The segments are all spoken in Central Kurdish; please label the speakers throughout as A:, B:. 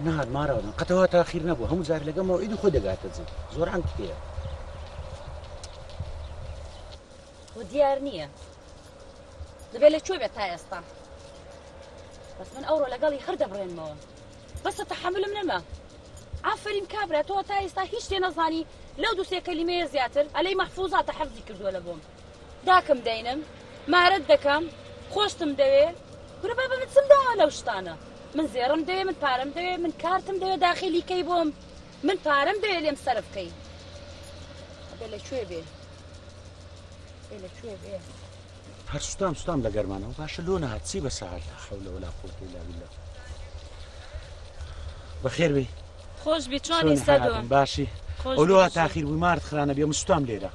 A: نهاد ماڕاوە قەتەوە تاخیر نەبوو هەموو جار لەگەمەوە ئیدی خۆ دەگاتە جێ زۆر ڕەنگ پێیە
B: و دیار نییە دەبێت لەکوێ بێت تا ئێستا بەس من ئەوڕۆ لەگەڵی هەر دەبڕێنمەوە بەسە تەحەملم نەما ئافرین کابرا تۆ تا ئێستا هیچ شتێ نەزانی لەو دوو سێ کەلیمەیە زیاتر ئەلەی مەحفوظاتە حەفزی کردووە لە بۆم داکەم دەینم مارەت دەکەم خۆشتم دەوێ گورە بابە من چم داوە لەو شتانە من زێڕم دەوێ من پارەم دەوێ من کارتم دەوێ داخلی کەی بۆم من پارەم دەوێ لێم سەرف بکەی بێ لەکوێ بێ بێ لەکوێ بێ
A: هەر سوستام لە گەرمانەوە باشە لۆ نەهات چی بە سەعات لا حەولە وەلا قووەتە ئیلا بیللا بەخێر بێ
B: خۆش بێ چۆنی سەدۆ
A: باشی ئەولۆ تاخیر بووی مارت خرانە بێ سوستام لێرە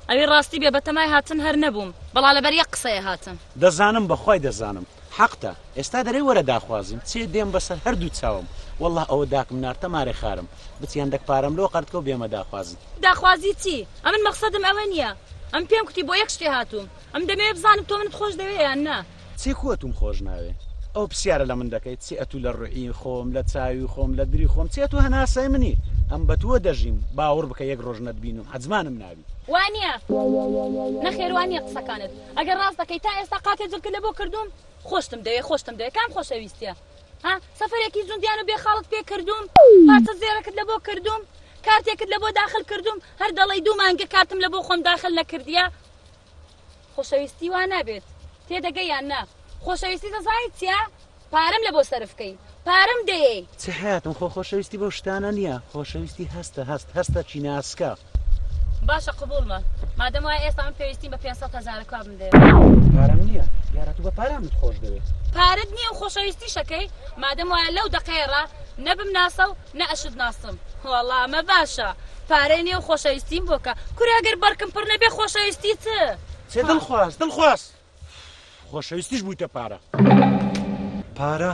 B: ئەوی ڕاستی بێ بەتەمای هاتن هەر نەبووم بەڵا لەبەر یەک قسەیە هاتن
A: دەزانم بەخوای دەزانم حەقتە ئێستا دەرێ وەرە داخوازیم چێ دێم بەسەر هەردوو چاوم والله ئەوە داکم نارتە مارێ خارم بچیان دەک پارەم لۆ قەرتکە و بێمە داخوازی
B: داخوازی چی ئەمن مەقسەدم ئەوە نییە ئەم پێم کوتی بۆ یەک شتێ هاتووم ئەم دەمەوێت بزانم تۆ منت خۆش دەوێ یان نا
A: چێ کووەتم خۆش ناوێ ئەو پرسیارە لە من دەکەیت چی ئەتوو لە ڕوئی خۆم لە چاوی خۆم لە دری خۆم چێت و هەناسای منی ئەم بەتووە دەژیم باوەڕ بکە یەک ڕۆژ نەتبینم حەزمانم ناوی
B: وانە نەخێر وانە قسەکانت ئەگەر ڕاست دەکەی تا ئێستا قاتێ جلکە لە بۆ کردوم خۆشتم دەوێ کام خۆشەویستیە ها سەفەرێکی زوندیان و بێ خاڵت پێ کردوم پارچە زێرەکت لە بۆ کردوم کارتێکت لە بۆ داخل کردوم هەر دەڵی دوو مانگە کارتم لە بۆ خۆم داخل نەکردیە خۆشەویستی وا نابێت تێدەگەی یان نا خۆشەویستی دەزانیت چیە پارەم لە بۆ سەرف بکەین پارەم دەیێ
A: چه حیاتم خۆشەویستی بەو شتانە نییە خۆشەویستی هەستە چیناسکە
B: باشە قبولمە مادەم وایە ئێستا من پێویستیم بە 500,000 کار بدەێ
A: پارەم نییە یارە تو بە پارەمت خۆش دەوێت
B: پارەت نییە و خۆشەویستی شەکەی مادەم وایە لەو دقەیەڕا نەبم ناسە و نەئەشت ناسم وەڵڵا ئەمە باشە پارەی نییە و خۆشەویستیم بۆکە کوراگەر بەرکم پڕ نەبێ خۆشەویستی
A: چێ دڵخواست خۆشەویستیش بوویتە
C: پارە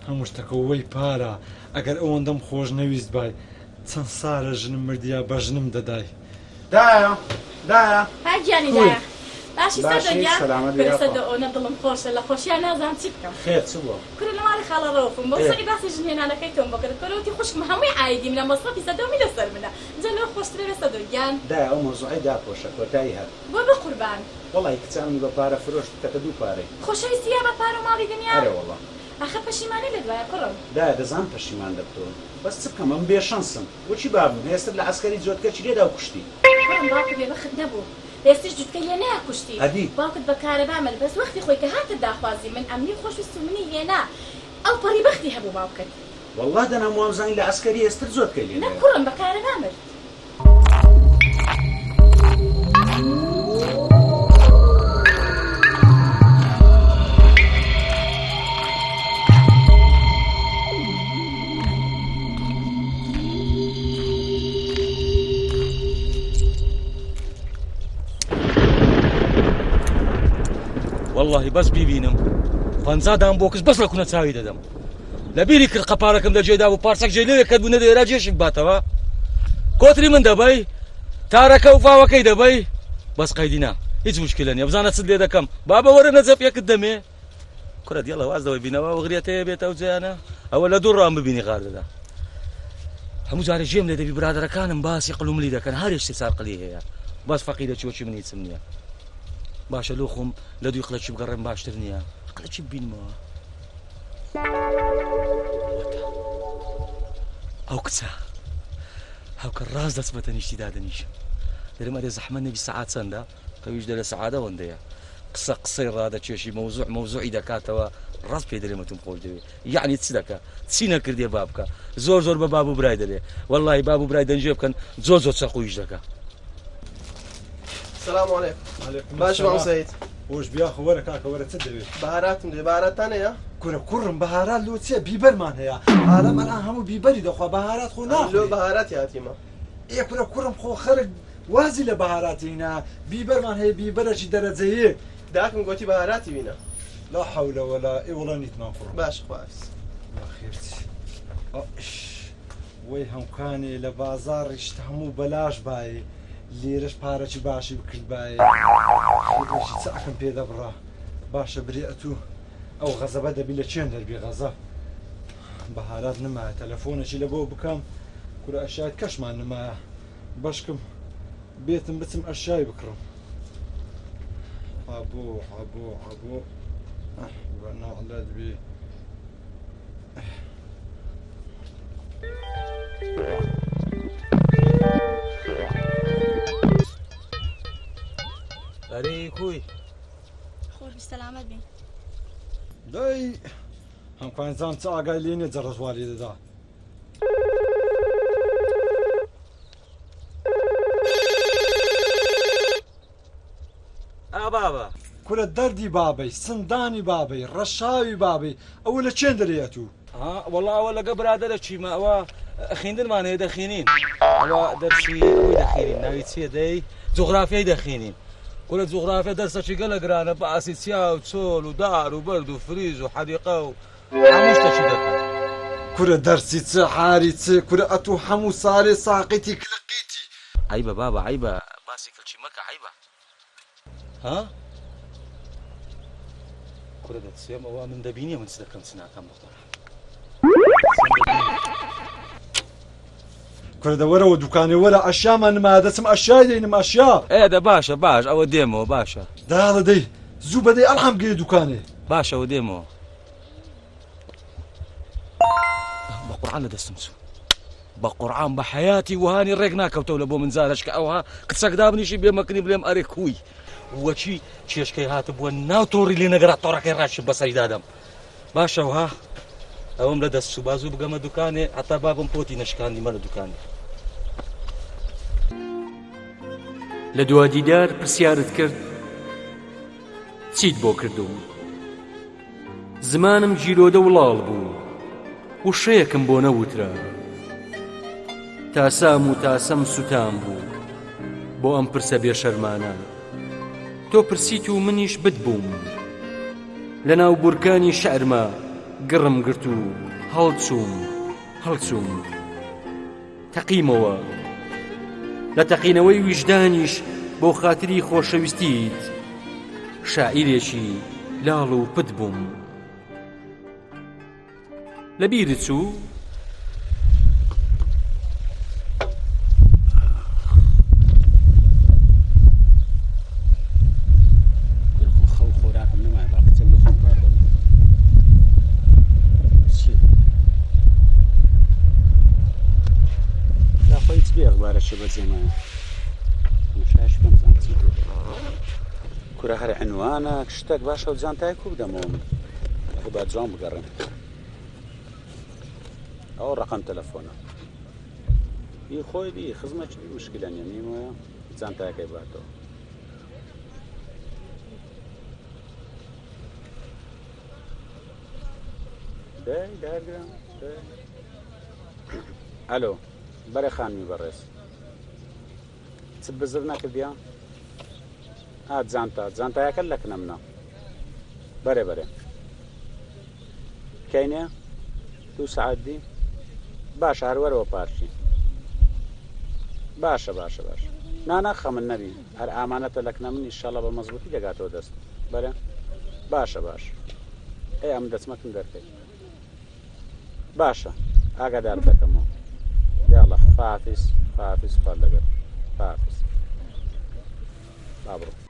C: هەموو شتەکە وەی پارە ئەگەر ئەوەندەم خۆش نەویست بای چەند سارە ژنم مردیا بە ژنم دەدای
A: دایە
B: هاگیانی دایە باشی سەدۆ ئەوە دڵم خۆشە لە خۆشیان نازان چی بکەم
A: خێر چ بووە
B: کورە لە ماڵی خاڵە ڕۆفم بۆ سەری باسی ژنێنانەکەی تۆم بۆکرد کۆرەوتی خوشکم هەمووی عایدی منە مەسڵەتی سەدۆمی لەسەر منە جا لەوە خۆشترە بێ سەدۆگیان
A: دایە ئەو مۆزوعی داپۆشە کۆتایی هەر
B: بۆ بە قوربان
A: وەڵی کچانی بە پارە فرۆشت کەتە دوو پارەی
B: خۆشەویستیە بە پارە و ماڵی دنیا
A: ئەرێ وەڵڵا
B: ئاخە پەشیمانی لە دوایە کوڕم
A: دایە دەزان پەشیمان دەبتەوە بەس چ بکەم ئەم بێشەنسم بۆچی بابم هێستر لە عەسکەری جۆتکەچی لێدا و کوشتی
B: کوڕم باوکت بێبەخت نەبوو هێستش جوتکە لێ نەیەکوشتی باوکت بە کارەبا مەل بەس وەختی خۆی کە هاتە داخوازی من ئەمنی خۆشویست و منی هێنا ئەو پەڕی بەختی هەبوو باوکت
A: وەڵڵا دەنام وامزانی لە عەسکەری هێستر جۆتکەی لێ
B: نە کوڕم بە کارەبا مرد
D: والله بەس بیبینم 50 دام بۆ کەس بەس لە کوونە چاوی دەدەم لە بیری کرد قەپارەکەم لە جێدا و پارچەک جێ لێ کەت بوو نەدەێرا جێشت باتەوە کۆتری من دەبەی تارەکە و فاوەکەی دەبەی بەس قەیدینا هیچ مشکلە نییە بزانە چت لێ دەکەم بابە وەرە نەجەفیەکت دەمێ کورە دیێڵە وازدەوەی بینەوە وەغرێتەیە بێتە ئەو جیانە ئەوە لە دوو ڕام ببینی غار دەدا هەموو جارێ ژێم لێ دەبی برادەرەکانم باسی قڵوملی دەکەن هەر هێشتی سارقلی هەیە باس فەقیرە چۆچی منی چم نییە باشە لۆ خۆم لە دوی قڵەکی بگەڕێم باشتر نییە قڵەکی ببینمەوە ئەو کچە هاوکە ڕاست دەچمەتە نیشتی دادەنیشم دەرم ئەرێ زەحمە نەبی سەعات چەندە قەویش دەرە سەعادە وەندەیە قسەی ڕادەکێشی مەوزوعی دەکاتەوە ڕاست پێ دەرێمەتم خۆش دەوێت یعنی چ دەکە چی نەکردێ با بکە زۆر بە باب و برای دەرێ وەڵڵی باب و برای دەنجێ بکەن زۆر چەقویش دەکە
E: السلام عليكم باش مام سعيد
C: خۆش بیا خەوەرە کاکە وەرە چ دەوێت
E: بەهاراتم دێ بەهاراتتان هەیە
C: کورە کوڕم بەهارات لۆ چیە بیبەرمان هەیە ئالەم ئەلان هەموو بیبەری دەخوا بەهارات خۆ ناخۆی
E: لۆ بەهاراتی هاتیمە
C: کورە کوڕم خۆ خەرک وازی لە بەهاراتینە بیبەرمان هەیە بیبەرەکی دەرەجەیە
E: داکم گوتی بەهاراتی بینە
C: لا حول ولا ئێوەڵە نیتمان کوڕم
E: باش خواست
C: خێرچی وەی هەمکانێ لە بازاڕیشت هەموو بەلاش بایە لێرەش پارەکی باشی بکرد بایە چ ئەکەم پێدەبڕا باشە برێت و ئەو غەزەبە دەبی لە چێن دەربی غەزە بەهارات نمایە تەلەفۆنێکی لە بۆ بکەم کورە ئەشیات کەشمان نمایە بەشکم بێتم بچم ئەشیای بکڕم عبوو بەناڵەت بێ
D: ئەرێ کوی
F: خۆش بسەلامەت بین
C: دەی هەمکوانزان چ ئاگای لێنێ جەڕەزواری دەدا
D: بابا
C: کورە دەردی بابەی سندانی بابەی ڕەشاوی بابەی ئەوە لە چێن دەرێت و
D: والله ئەوە لەگە برادرە چیمە ئەوە خوێندنمان هەیە دەخێنین ئەوە دەرسی ئەوەی دەخێنین ناوی چیە دەی جوغرافیای دەخێنین کورە جوغرافیا دەرسەکی گەلە گرانە بە ئاسیچیا و چۆل و دار و بەرد و فریز و حەدیقە و هەموو شتێکی دەکەن
C: کورە دەرسی چ حاری چ کورە ئەتو هەموو ساڵێ ساقیتی کلقیتی
D: عیبە بابا عیبە باسی کەلچی مەکە عیبە ها کورە دەچێم ئەوە من دەبینی من چ دەکەم چ ناکەم بەخۆ
C: کورە دەوەرەوە دوکانێ وەرە ئەشیامان نمایە دەچم ئەشیای دەینم ئەشیا
D: ئێدە باشە باش ئەوە دێمەوە باشە
C: داڵە دەی زوو بەدەی ئەڵحەم گەی دوکانێ
D: باشەوە دێمەوە بە قورعان لە دەستم چوو بە قورعان بە حەیاتی وهانی ڕێک ناکەوتەوە لە بۆ من زارش کە ئەوها قسەک دابنیشی بێمەکنی بڵێم ئەرێ کوی وەچی چێشکەی هاتە بووە ناو تۆڕی لێ نەگەڕات تۆڕەکەی ڕاشی بەسەری دادەم باشەوە ئەوم لە دەست چوو بازوو بگەمە دوکانێ هەتا بابم پۆتی نەشکاندیمە لە دوکانێ
G: لە دوادیدار پرسیارت کرد چیت بۆ کردوم زمانم جیرۆدە وڵاڵ بوو وشەیەکم بۆ نەوترا تاسام و تاسەم سوتام بوو بۆ ئەم پرسە بێشەرمانە تۆ پرسیت و منیش بتبووم لە ناو بورکانی شەعرما گڕم گرت و هەڵچووم تەقیمەوە لە تەقینەوەی ویژدانیش بۆ خاتری خۆشەویستیت شاعیرێکی لاڵ و پت بووم لە بیرت چوو
A: بێغبارەشە بەجێمایە شاش پێم زانچی کورە هەر عنوانە شتێک باشە و جانتای کوو بدەمەوە من با جوان بگەڕێم ئەو ڕقم تەلەفۆنە بی خۆی بی خزمەتی مشکلە نیە نیمەوە جانتایەکەی باتەوە دەی دارگرم ئەلۆ بەرێ خانمی بەڕێز چ بزر نەکردیە؟ جانتایەکە لەکنە منە بەرێ کەینێ 2 ساعت دی باشە هەروەرەوە پارچی باشە نانا خەمن نەبی هەر ئامانەتە لەکنە من ئیشەڵە بە مەزبوطی دەگاتەوە دەست بەرێ باشە ئەی ئەم دەچمەتم دەرکەی باشە ئاگادار دەکەمەوە يلا حافظ فلقر حافظ مبروك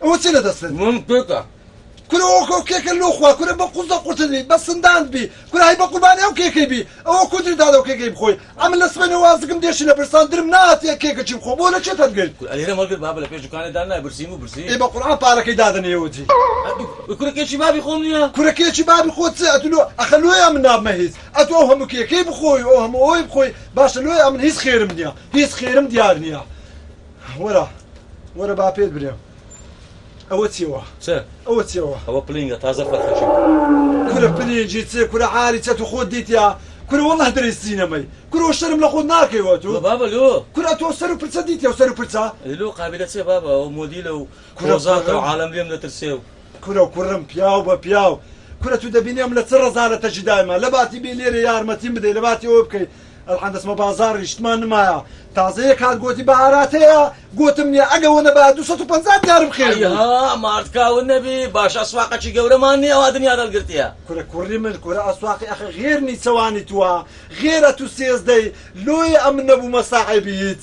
C: ئەوە چی لە دەستت
D: من پێکە
C: کورە ئەو کێکە لۆخوا کورە بە قوزە قوتنی بە سندان بی کورە هەی بە قوربانی ئەو کێکەی بی ئەوە کوتری دادا و کێکەی بخۆی ئەمن لە سبەی نەوازگم دێشی لە برساندرم ناتێ کێکەچی بخۆ بۆ لە چێت هەرگرت
D: ئەلێرە مەڵگرت بابە لە پێش دوکانێ دانا برسیم و برسی
C: ئێ بە قورئان پارەکەی دادنێوەجی
D: کورەکێکی بابی خۆم نییە
C: کورەکێکی بابی خۆت چ ئەتولۆ ئەخە لۆیە من نابمە هیچ ئەتۆ ئەو هەموو کێکەی بخۆی ئەو هەموو ئەوەی بخۆی باشە لۆیە من هیچ خێرم نییە هیچ خێرم دیار نییە وەرە با پێت برێم ئەوە چیەوە ئەوە چیەوە
D: ئەوە پلینگە تازە فەرخەچی
C: کورە پلینجی چێ کورە عاری چەت و خۆت دیتیا کورە وەڵڵا دەرێ سینەمەی کورە شەرم لە خۆت ناکەیەوە تۆ
D: بابا لۆ
C: کورە تۆ سەر و پرچە دیتە و سەر و پرچە
D: لۆ قابلە چێ بابا ئەو مۆدیلە و کۆزاتە و عالەم لێم دەترسێ و
C: کورە و کوڕم پیاو بە پیاو کورە تو دەبینێم لە چ ڕەزانەتە جدایمە لە باتی بێ لێرە یارمەتیم بدەی لە باتی ئەوە بکەیت ئەڵحان دەسمە بازار ریشتمان نمایە تازەیە کات گوتی بەهاراتەیە گوتم نییە ئەگەوە نەبا 250 دیارم خێر
D: ها ماردکاون نەبی باش ئەسواقەکی گەورەمان نییە وا دنیا دەڵگرتیە
C: کورە کوڕی من کورە ئەسواقی ئەخ غێرنی چەوانی تووە غێرە تو سێزدەی لۆی ئەم نەبوو مەساحیبیت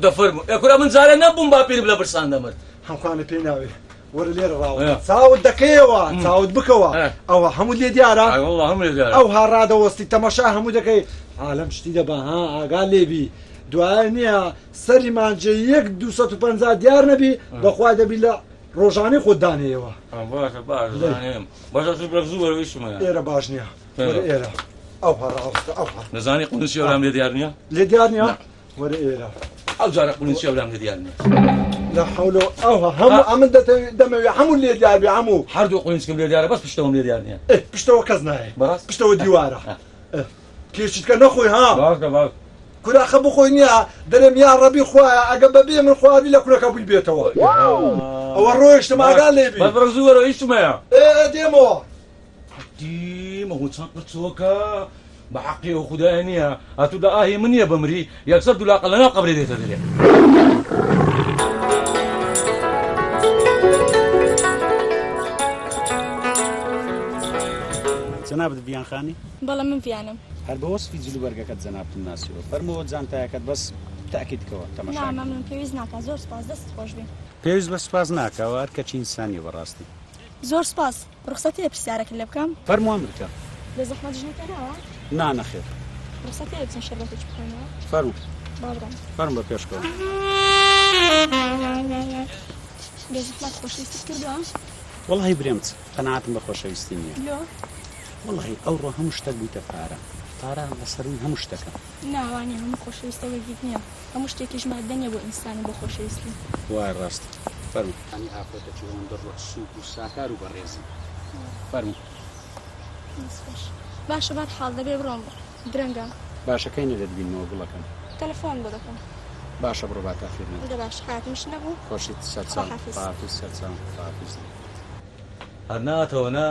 D: دەفەرمو کورە من جارە نەبووم با پیر لە برسان دەمرد
C: هەمخوانە پێی ناوێ وەرە لێرە ڕاوە چاوت دەکەیەوە چاوت بکەوە ئەوە هەموو لێ دیارە ئەو هاڕادەوەستی تەمەشا هەموو دەکەی عالەم شتی دەبا ها ئاگا لێبی دوای نییە سەری مانجێ 250 دیار نەبی بەخوا دەبی لە ڕۆژانەی خۆت دانەیەوە ئێرە باش نییە ئێرە ئەو هەڕاوستە ئەو
D: نەزانی قونسی ئەولام لێ دیار نییە
C: لێ دیار نییە وەرە ئێرە
D: ئەو جارە قونسی ئەولام لێ دیار نییە
C: لا حول ئەوە هەموو ئەمن دەمەوێ هەموو لێ دیاربی هەموو
D: هەردوو قونسکم لێ دیارە بەس پشتەوەم لێ دیار نییە
C: پشتەوە کەس نایە
D: بەڕاست
C: پشتەوە دیوارە کێشتکە نەخۆی ها
D: باش
C: کوراخە بخۆی نییە دەرێم یا ڕەبی خوایە ئەگە بەبێ من خواردی لە کوورەکە بووی بێتەوە ئەوە ڕۆیشتم ئاگا لێبی
D: بەڕ زووەرە هیچمەیە
C: دێمەوە
D: دیمە چەند قچۆکە بە عەقلی و خودای نییە هاتوو لە ئاهی من نییە بمری یەکسەر دوولاقە لەناو قەبرێ دێتە دەرێ
A: جەنابەت ڤیانخانی
F: بەڵێ من ڤیانم
A: هەر بە وەسفی جلوبەرگەکەت جەنابتم ناسیوە فەرمەوە جانتایەکەت بەس تاکیدکەوە تەماشا
F: نامەمنون پێویست ناکات زۆر سپاس دەست خۆش بێ
A: پێویست بە سوپاس ناکەوە هەر کەچی ئینسانی بەڕاستی
F: زۆر سپاس ڕخسەتەیە پرسیارەکە لێ بکەم
A: فەرمووە مرکە
F: لە زەحمەت ژنەکەناوە
A: نانەخێر
F: ڕخسەتەیە بچین شەربەتێک بخۆینەوە
A: فەرموو
F: بابڕم
A: فەرموو بە پێشکەوە
F: لە زەحمەت خۆشەویستیت کردووە
A: وەڵی برێمچ قەناعەتم بە خۆشەویستی نییە
F: لۆ
A: وەڵی ئەوڕۆ هەموو شتێک بوویتە پارە پارە لەسەروی هەموو شتەکە
F: ناوانێ هەموو خۆشەویستە وەرگیت نییە هەموو شتێکیش مادە نییە بۆ ئینسانی بۆ خۆشەویستی
A: وای ڕاست فەرموو ئەنی ئافرەتێکی هەندە ڕۆژ سووک و ساکار و بەڕێزی فەرموو
F: باشە بات حاڵ دەبێ بڕۆم درەنگە
A: باشەکەی نە دەبینەوە گوڵەکەم
F: تەلەفۆن بۆ دەکەم
A: باشە بڕۆ باتافێنە
F: دە باش حیاتمش نەبوو
A: خۆشیت سەرچاو خواحافیز سەرچاو خواحافیز
D: هەر ناتەوە نا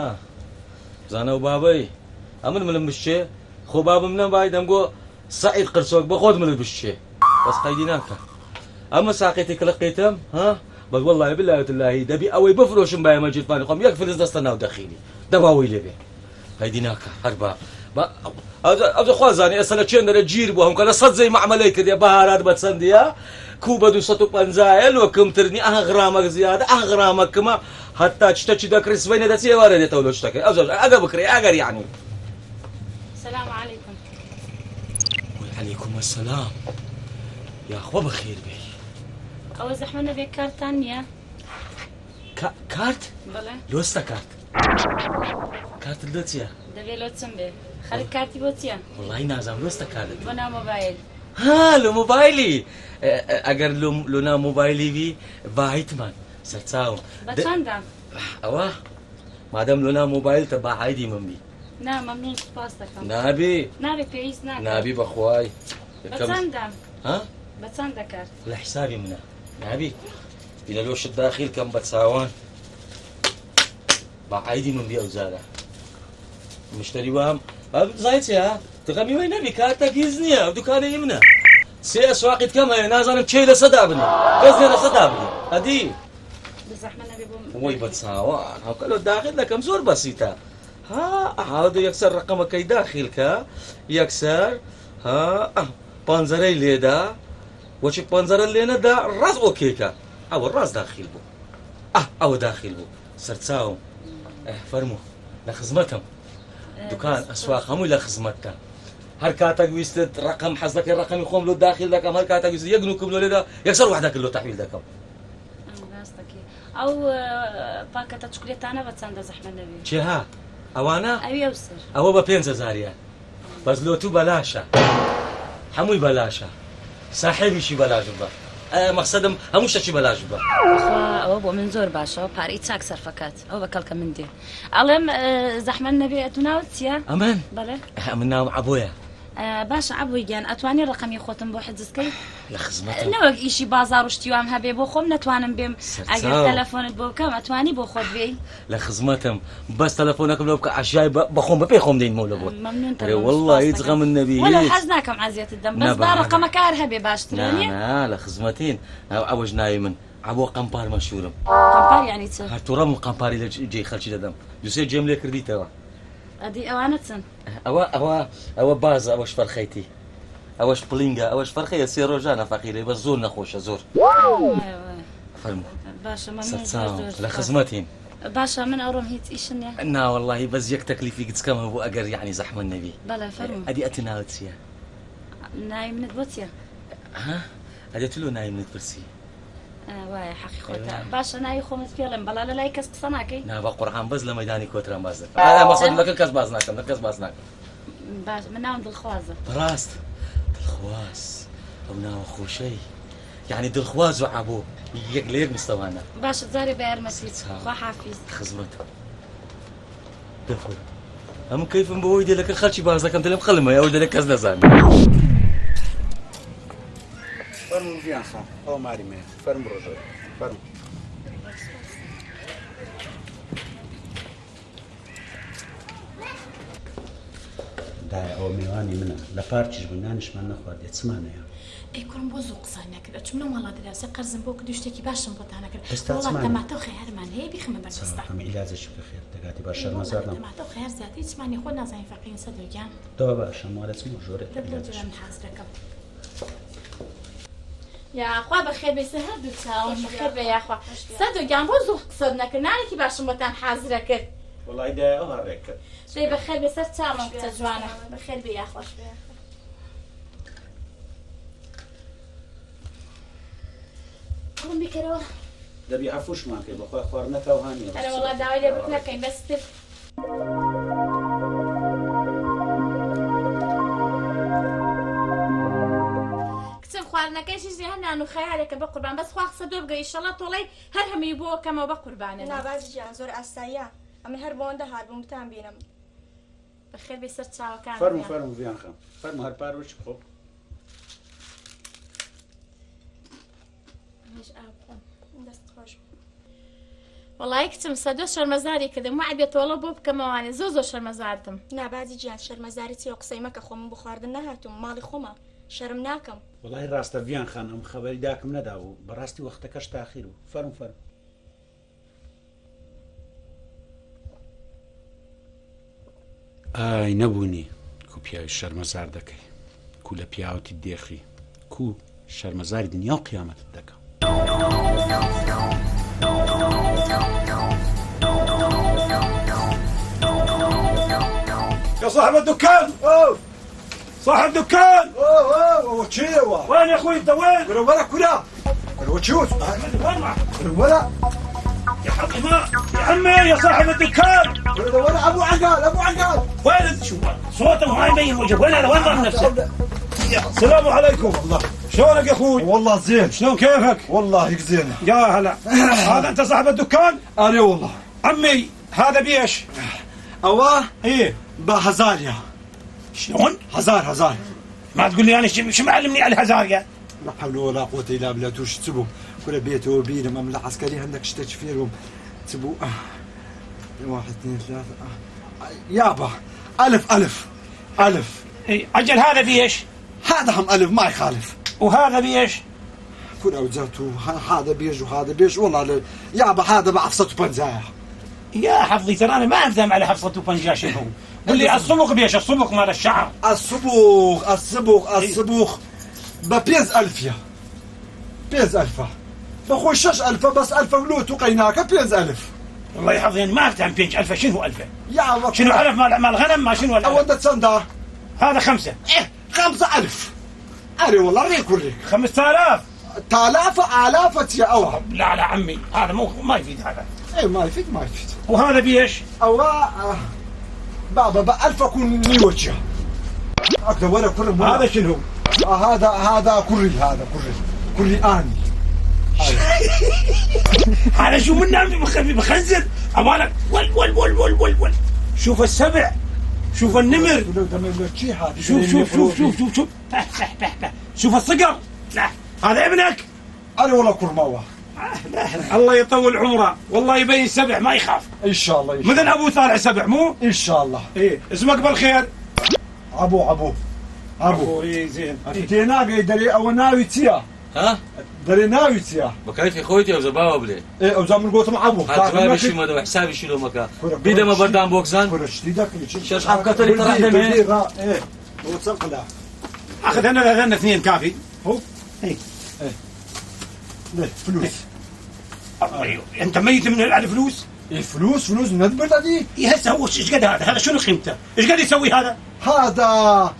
D: زانە و بابەی ئەمن ملم بشتێ خۆ بابم نەبای دەمگۆ سعید قرسۆک بە خۆت ملت بشتێ بەس قەیدی ناکە ئەمە ساقێتی کلقیتم ها بەس وەڵڵاهی بالله تاللهی دەبی ئەوەی بفرۆشم بای مەجیدفانی خۆم یەک فلس دەستە ناو دەخینی دەباوەی لێبێ قەیدی ناکە هەر بە ئەو خوازانانی ئێستا لە چێن دەرە گیر بوو هەمکە لە سەد زەی معاملەی کردێ بەهارات بە چەندیە کوو بە 250 لۆ کەمترنی غرامەک زیادە غرامەکمە هەتا شتێکی دەکڕی سبەینە دەچێ وارە دێتەوە لۆ شتەکەی ئەگە بکڕێ ئەگەر یعنی
B: السلام عليكم
D: وعليكم السلام يا أخوة بخير بي
B: ئەوە زەحمە نەبێ کارتان نییە
D: كارت؟
B: بەڵێ
D: لۆستە كارت كارت لۆ چییە؟
B: دەبێت لۆ چم بێ خەرک کارتی بۆ چییە؟
D: والله نازام لۆستە كارت
B: بۆ ناو مۆبایل
D: ها لۆ موبایلی ئەگەر لۆ ناو موبایلی بی باهیتمان سەرچاوم
B: بە چەندە؟
D: ئەوە مادەم لۆ ناو موبایل تە باعایدی من بی
B: نا مەمنون سپاس دەکەم
D: نابی
B: نابێ پێویست ناکە
D: نابی بەخوای
B: بە چەندە؟
D: ها؟
B: بە چەند دەکات؟
D: لە حسابی منە نابی بینە لۆشت داخیل کەم بە چاوان باعایدی من بی ئەو جارە مشتری وام زای چێ تغەمی وای نەبی کارتە گیز نییە ئەو دوکانەی منە سێ ئەسواقیت کەم هەیە نازانم کێ لە سەدا بنێ کەس لێ لە سەدا بنێ ئەدی
B: بە زەحمە نەبێ بۆ
D: وای بە چاوان هەوکە لۆ داخل دەکەم زۆر بەسیتە ها یەکسەر ڕقەمەکەی داخیلکە یەکسەر ها پانزەرەی لێدا وەچی پانزەرە لێنەدا ڕاست ئۆکێکە ئەوە ڕاست داخیل بوو ئەوە داخیل بوو سەرچاوم فەرموو لە خزمەتم دوکان ئەسواق هەمووی لە خزمەتتە هەر کاتێک ویستت ڕقم حەز دەکەی ڕقەمی خۆم لۆ داخیل دەکەم هەر کاتێک ویست یەک نوکم لۆ لێدا یەکسەر وحدەکە لۆ تەحویل دەکەم
B: ڕاستەکەی ئەو پاکەتە چوکلێتانە بە چەندە زەحمە نەبێ
D: چێ ها ئەوانە
B: ئەوی ئەو سەر
D: ئەوە بە 5,000 بەس لۆتو بەلاشە هەمووی بەلاشە ساحێبیشی بەلاش بە مەقسەدم هەموو شتێکی بەلاش بە
B: ئەوە بۆ من زۆر باشەوە پارەی چاک سەرفەکات ئەو بە کەڵکە من دێ ئەڵێم زەحمە نەبێ تو ناوت چییە؟
D: ئەمن
B: بەڵێ
D: من ناوم عەبۆیە
B: باشە ئەبوویگەن ئەتوانی ڕقەمی خۆتم بۆ حجزکەی
D: لە خزمەتم
B: نەوەک ئیشی بازار و شتیوام هەبێ بۆ خۆم نەتوانم بێم ئەگەر تەلەفۆنت بۆ بکەم ئەتوانی بۆ خۆت بێی
D: لە خزمەتم بەس تەلەفۆنەکەم لەو بکە عشای بەخۆم بەپێ خۆم دەین مەولە بۆت والله هیچ غەمم نەبی
B: وەلا حەز ناکەم ئازیەتت دەم بەس با ڕقەمەکە هەر هەبێ باشترە نییە
D: لە خزمەتین ئەوەش ناوی من ئەبۆ قەمپار مەشهورم
B: قەمپار یعنی چ
D: هەر تووڕەم قەمپاری لە جێی خەڵکی دەدەم دووسێ جێم لێ کردیتەوە
B: ئەدی ئەوانە چن
D: ئەوە بازە ئەوەش فەرخەیتی ئەوەش پڵینگە ئەوەش فەرخەیە 3 ڕۆژانە فەقیرەی بە زۆر نەخۆشە زۆر فەرموو
B: باشە
D: لە خزمەتین
B: باشە من ئەوڕۆم هیچ ئیشم نییە
D: ناوەڵڵاهی بەس یەک تەکلیفی گچکەمە بۆ ئەگەر یعنی زەحمەت نەبی
B: بەڵێ فەرموو
D: ئەدی ئەتی ناوت چییە؟
B: ناوی منت بۆ چییە؟
D: ئەدێت لۆ ناوی منت پرسی
B: وایە حەقی خۆتە باشە ناوی خۆمت پێڵێم بەڵا لە لای کەس قسە ناکەی
D: نا بە قورعان بەس لە مەیدانی کۆتران باز دەکەم مەقسەدم لەکە کەس باز ناکەم لە کەس باز ناکەم
B: باش من ناوم دڵخوازە
D: بەڕاست دڵخواز ئەو ناوە خۆشەی یعنی دڵخواز و عەبۆ یەک لە یەک مستەوانە
B: باشە جارێ بە یارمەتیت خوا حافیز
D: خزمەتە دەخۆی هەموو کەیفم بەوەی دێ لەکە خەڵکی باز دەکەم دەڵێم خەڵمە ئەوە دەلێ کەس نەزانێ
A: فەرموو ڤیان خان ئەو ماری مێ فەرموو ڕۆژۆ فەرموو دایە ئەوە میوانی منە لە پارچیش بوو نانیشمان نەخواردێ چمانەیە
F: ئەی کوڕم بۆ زوو قسە نەکرد چونە وڵا دەراسە قەرزم بۆ کردو شتێکی باشم بۆتانە کرد وڵات دەماتەوە خەیارمان هەیە بیخمە بەرجەستە
A: ئەم عیلاجێکی بخێر دەگاتی باش شەرمەزار نەم
F: دەماتەوە خەیار زیاتر هیچمانی خۆ نازانین فەقین سەدۆگیان
A: دەوە باشە مالە چمە ژۆرێک
F: دەبلێ جوان حەزرەکەم یاخوا بەخێر بێسە هەردوو چاوم بەخێر بێ یاخوا سەدۆگیان بۆ زوو قسە نەکرد نانێکی باشم بۆتان حەزرە کرد
A: وڵای دایە ئەو هەڕێک کرد
F: دەی بەخێر بێسەر چاوم کچە جوانە بەخێر بێ یاخواش بێ کوڕم بیکەرەوە
A: دەبی عەفوشمان کرد بەخوا خواردنەکەو هانیە
F: ئەرە وەڵا داوای لێ بک نەکەین بەستر کچم خواردنەکەیشی هەر نان و خەیارێکە بە قوربان بەس خوا قسە دۆ بگە ئیشەڵا تۆڵەی هەر هەمووی بۆ کەمەوە بە قوربانە
H: نابازی گیان زۆر ئاساییە ئەمە هەر بۆەوەندە هاتبووم بتان بینم
F: بەخێر بێ سەر چاوەکان
A: فەرموو ڤیان خان فەرموو هەر پارۆچ خۆ
F: وەڵای کچم سەدۆ شەرمەزاری کردم وعد بێتەوەڵە بۆ بکەمەوانێ زۆر شەرمەزارتم
H: نابازی گیان شەرمەزاری چی و قسەی مەکە خۆم بۆ خواردن نەهاتووم ماڵی خۆمە شەرم ناکەم
A: وڵای ڕاستە ڤیان خان ئەم خەبەری داکەم نەدا و بەڕاستی وەختەکەش تاخیر و فەرموو ئای نەبوونی کو پیاوی شەرمەزار دەکەی کو لە پیاوەتی دێخی کو شەرمەزاری دنیا و قیامەتت دەکەم
I: يا صاحب الدكان صاحب الدكان
C: وشيوا
I: وين يا اخوي انت وين؟
C: ولا كلا وشوت ولا
I: يا حقي ما يا عمي يا صاحب الدكان
C: ولا ابو عقال
I: وين انت شو صوته ما يبين وجهه وين هذا وين ظهر نفسه؟ السلام عليكم والله شلونك يا اخوي؟
C: والله زين
I: شلون كيفك؟
C: والله زين
I: يا هلا هذا انت صاحب الدكان؟
C: انا والله
I: عمي هذا بيش؟
C: اواه
I: ايه
C: بهزاريا
I: شلون؟
C: هزار
I: ما تقول لي انا شو معلمني على الهزاريا؟
C: لا حول ولا قوة الا بالله توش تسبوا كل بيته وبينا مملة عسكري عندك شتاش فيهم تسبوا 1 2 3 يابا ألف
I: اي اجل هذا بيش؟
C: هذا هم ألف ما يخالف
I: وهذا بيش؟
C: كل أوزاته هذا بيج وهذا بيج والله يابا هذا بعفصة بنزايا
I: يا حفظي ترى انا ما افهم على حفصة وبنجا شنو قل لي الصبغ بيش الصبغ مال الشعر
C: الصبغ ببيز ألف يا بيز ألفة بخوي 6000 بس 1000 ولوت وقيناك بيز ألف
I: والله يحفظني ما افتهم بينج 1000 شنو 1000
C: يا
I: شنو علف مال غنم ما شنو
C: أو أنت تصندى
I: هذا 5
C: 5000 أري والله ريك
I: 5000
C: آلاف يا أوه
I: لا عمي هذا ما يفيد هذا
C: ايه ما يفيد
I: وهذا بيش؟
C: بابا ب1000 اكون لي وجه اكثر ولا كل
I: هذا شنو؟
C: هذا كري اني
I: هذا شو من نام بخنزر امالك ول شوف السبع شوف النمر. شوف شوف شوف شوف شوف شوف شوف الصقر. لا هذا ابنك؟
C: انا والله كرماوه.
I: الله يطول عمره، والله يبين سبع ما يخاف.
C: ان شاء الله.
I: مثل ابوه طالع سبع مو؟
C: ان شاء الله.
I: ايه اسمك بالخير؟
C: ابو
I: ايه زين.
C: تينا قيدري او ناوي تيا.
D: ها؟
C: دري ناوي تيا.
D: بكيف خويتي او زباوه بلي؟
C: ايه او زعما قلت مع ابو.
D: هذا شي ما حسابي شنو مكا. بيدا ما بردان بوكسان.
C: كره شديدك
D: شاش حب كتري طرح دمي.
C: ايه وتسقلا.
I: اخذ انا اثنين كافي. هو ايه
C: ليه فلوس.
I: انت ميت من الفلوس؟
C: ايه فلوس من البلد هذه؟
I: ايه هسه هو ايش قد هذا شنو قيمته؟ ايش قد يسوي هذا؟
C: هذا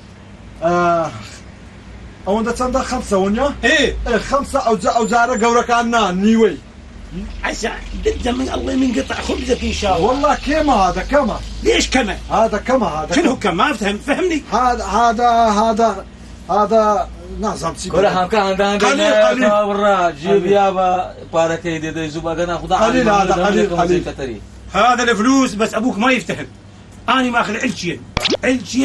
C: او انت تصدق 5 ونيا؟
I: ايه
C: 5 او زاره قورك عنا نيوي.
I: عسى بده من الله منقطع خبزك ان شاء الله.
C: والله كما هذا كما.
I: ليش كما؟
C: هذا كما هذا.
I: شنو كما؟ ما فهمني.
C: هذا نعم سيدي.
D: كل هم كان قليل ورا جيب يابا باركي دي زوبا كان خذ
C: قليل هذا قليل.
I: هذا الفلوس بس ابوك ما يفتهم. انا ماخذ علشين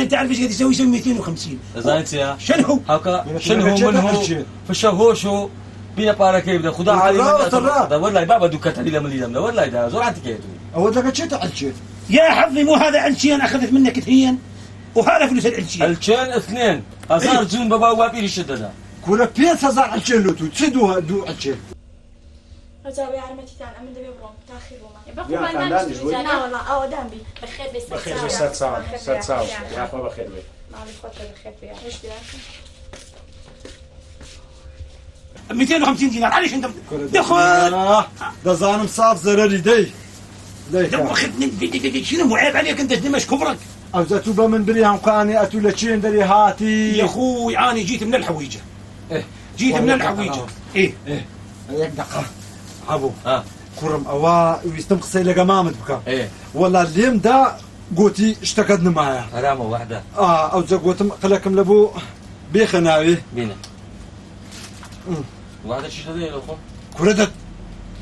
I: تعرف ايش قد يسوي 250.
D: زين
I: شنو
D: هكا شنو منه فشهوشو بينا باركي بده خذ علي هذا والله بابا دوكتري لما لي والله ده زور عندك كيتو
C: اول لك شيء علشين
I: يا حظي مو هذا علشين اخذت منك اثنين وهذا فلوس
D: علشين 2 هزار زون بابا وابي يشدنا
C: كل 5000 علشين لو تسدوها دو علشين.
H: رجاء يا عمتي تعال من دبي بروم تاخير
F: يا فندان شوي.
H: لا والله او دامبي
F: بخير بس
A: بخير 6 ساعات 6 ساعات يا اخو بخير بي.
F: معلش خاطر بخير فيها.
H: ايش بدك؟
I: 250 دينار عليش انت دخل
C: ده زانم صاف زرري دي
I: شنو مو عيب عليك انت دمش كبرك
C: او زتوبه من بريهم قاني اتو لتشين دري هاتي
I: يا اخوي انا جيت من الحويجه. جيت من الحويجه. ايه
C: هيك دقه ابو كرم اوا ويستمقصي لك امامك بكا والله اليوم ده قوتي اشتكدنا معايا
D: حرامه واحده
C: او زقوت قلكم لابو بيخناوي
D: بينا واحده شي هذا يا اخو
C: كردت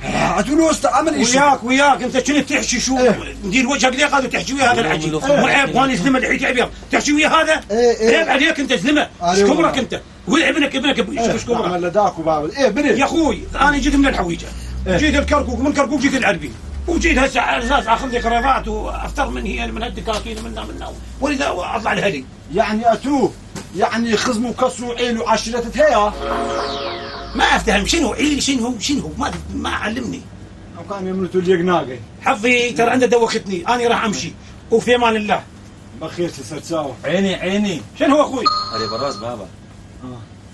C: عتولو استعمل
I: وياك انت شنو تحكي شو ندير وجهك ليه قالوا تحكي ويا هذا الحكي مو عيب وانا زلمه الحكي ابيض تحكي ويا هذا عيب عليك انت زلمه ايش كبرك انت ابنك ايش كبرك
C: عمل داك وبابل بني
I: يا اخوي انا جيت من الحويجه جيت الكركوك من كركوك جيت العربي وجيت هسه على اساس اخذ لي قرارات وافتر من هي من هالدكاكين منا ولذا اطلع الهدي
C: يعني اتوه يعني خزموا كسروا عيلوا عشرة هيا
I: ما افتهم شنو عيل شنو ما علمني
C: او كان يملتوا لي قناقي
I: حظي ترى عنده دوختني انا راح امشي وفي امان الله
C: بخير صرت ساوى
D: عيني
I: شنو هو اخوي
D: علي براس بابا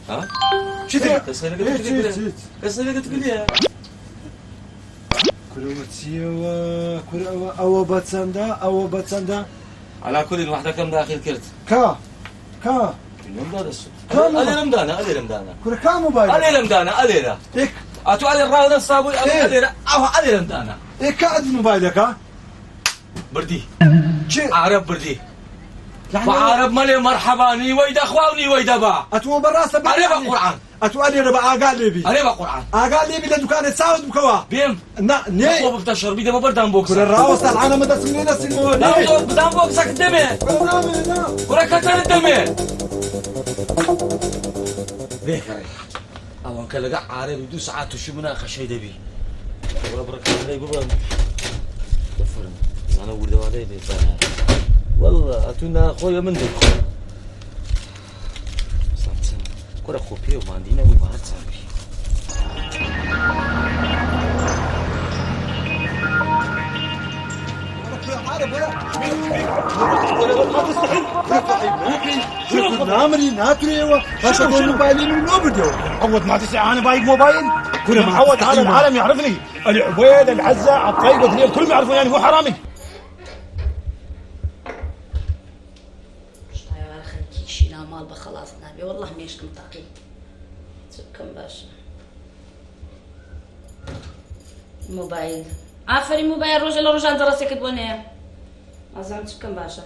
D: ها
I: شتي
D: كسر قلت لي
C: كروتسيوا او باتسندا
D: على كل واحده كم داخل كرت
C: كا
D: اليوم ده ألي لمدانا
C: كل كام موبايل
D: ألي لا
C: إيك
D: أتو على الراوند الصابوي ألي لمدانا
C: إيك كاد موبايلك ها
D: بردي عرب بردي وعرب مالي مرحبا ني ويدا أخواني ويدا با
C: أتو براسة
D: ألي بقرآن
C: أتو ألي ربع أقال ليبي
D: ألي بقرآن
C: أقال ليبي لدكان تساود بكوا
D: بيم
C: ني
D: أخو بفتشر بيدا ما بردان بوكس
C: كل الراوس العالم ده سنين سنين
D: لا بدان بوكسك دمي كل كتر الدمي ليك أوان كلا عارف يدو ساعات وشو مناخ شيء دبي والله بركة علي بابا دفرن أنا ولد والدي بيتنا والله أتونا أخويا من دك سامسون كره خوبي وما عندنا وما هتسامي
C: نامري ناتري باش اقول موبايلي من نوبدو
I: عود ما تسع انا بايق موبايل كل ما عود هذا العالم يعرفني العبيد العزة الطيب الدنيا كلهم يعرفون يعني مو حرامي
B: شينا مال بخلاص نبي والله ميشكم تقي سكم باشا موبايل عفري موبايل رجال دراسك تبوني أزعم سكم باشا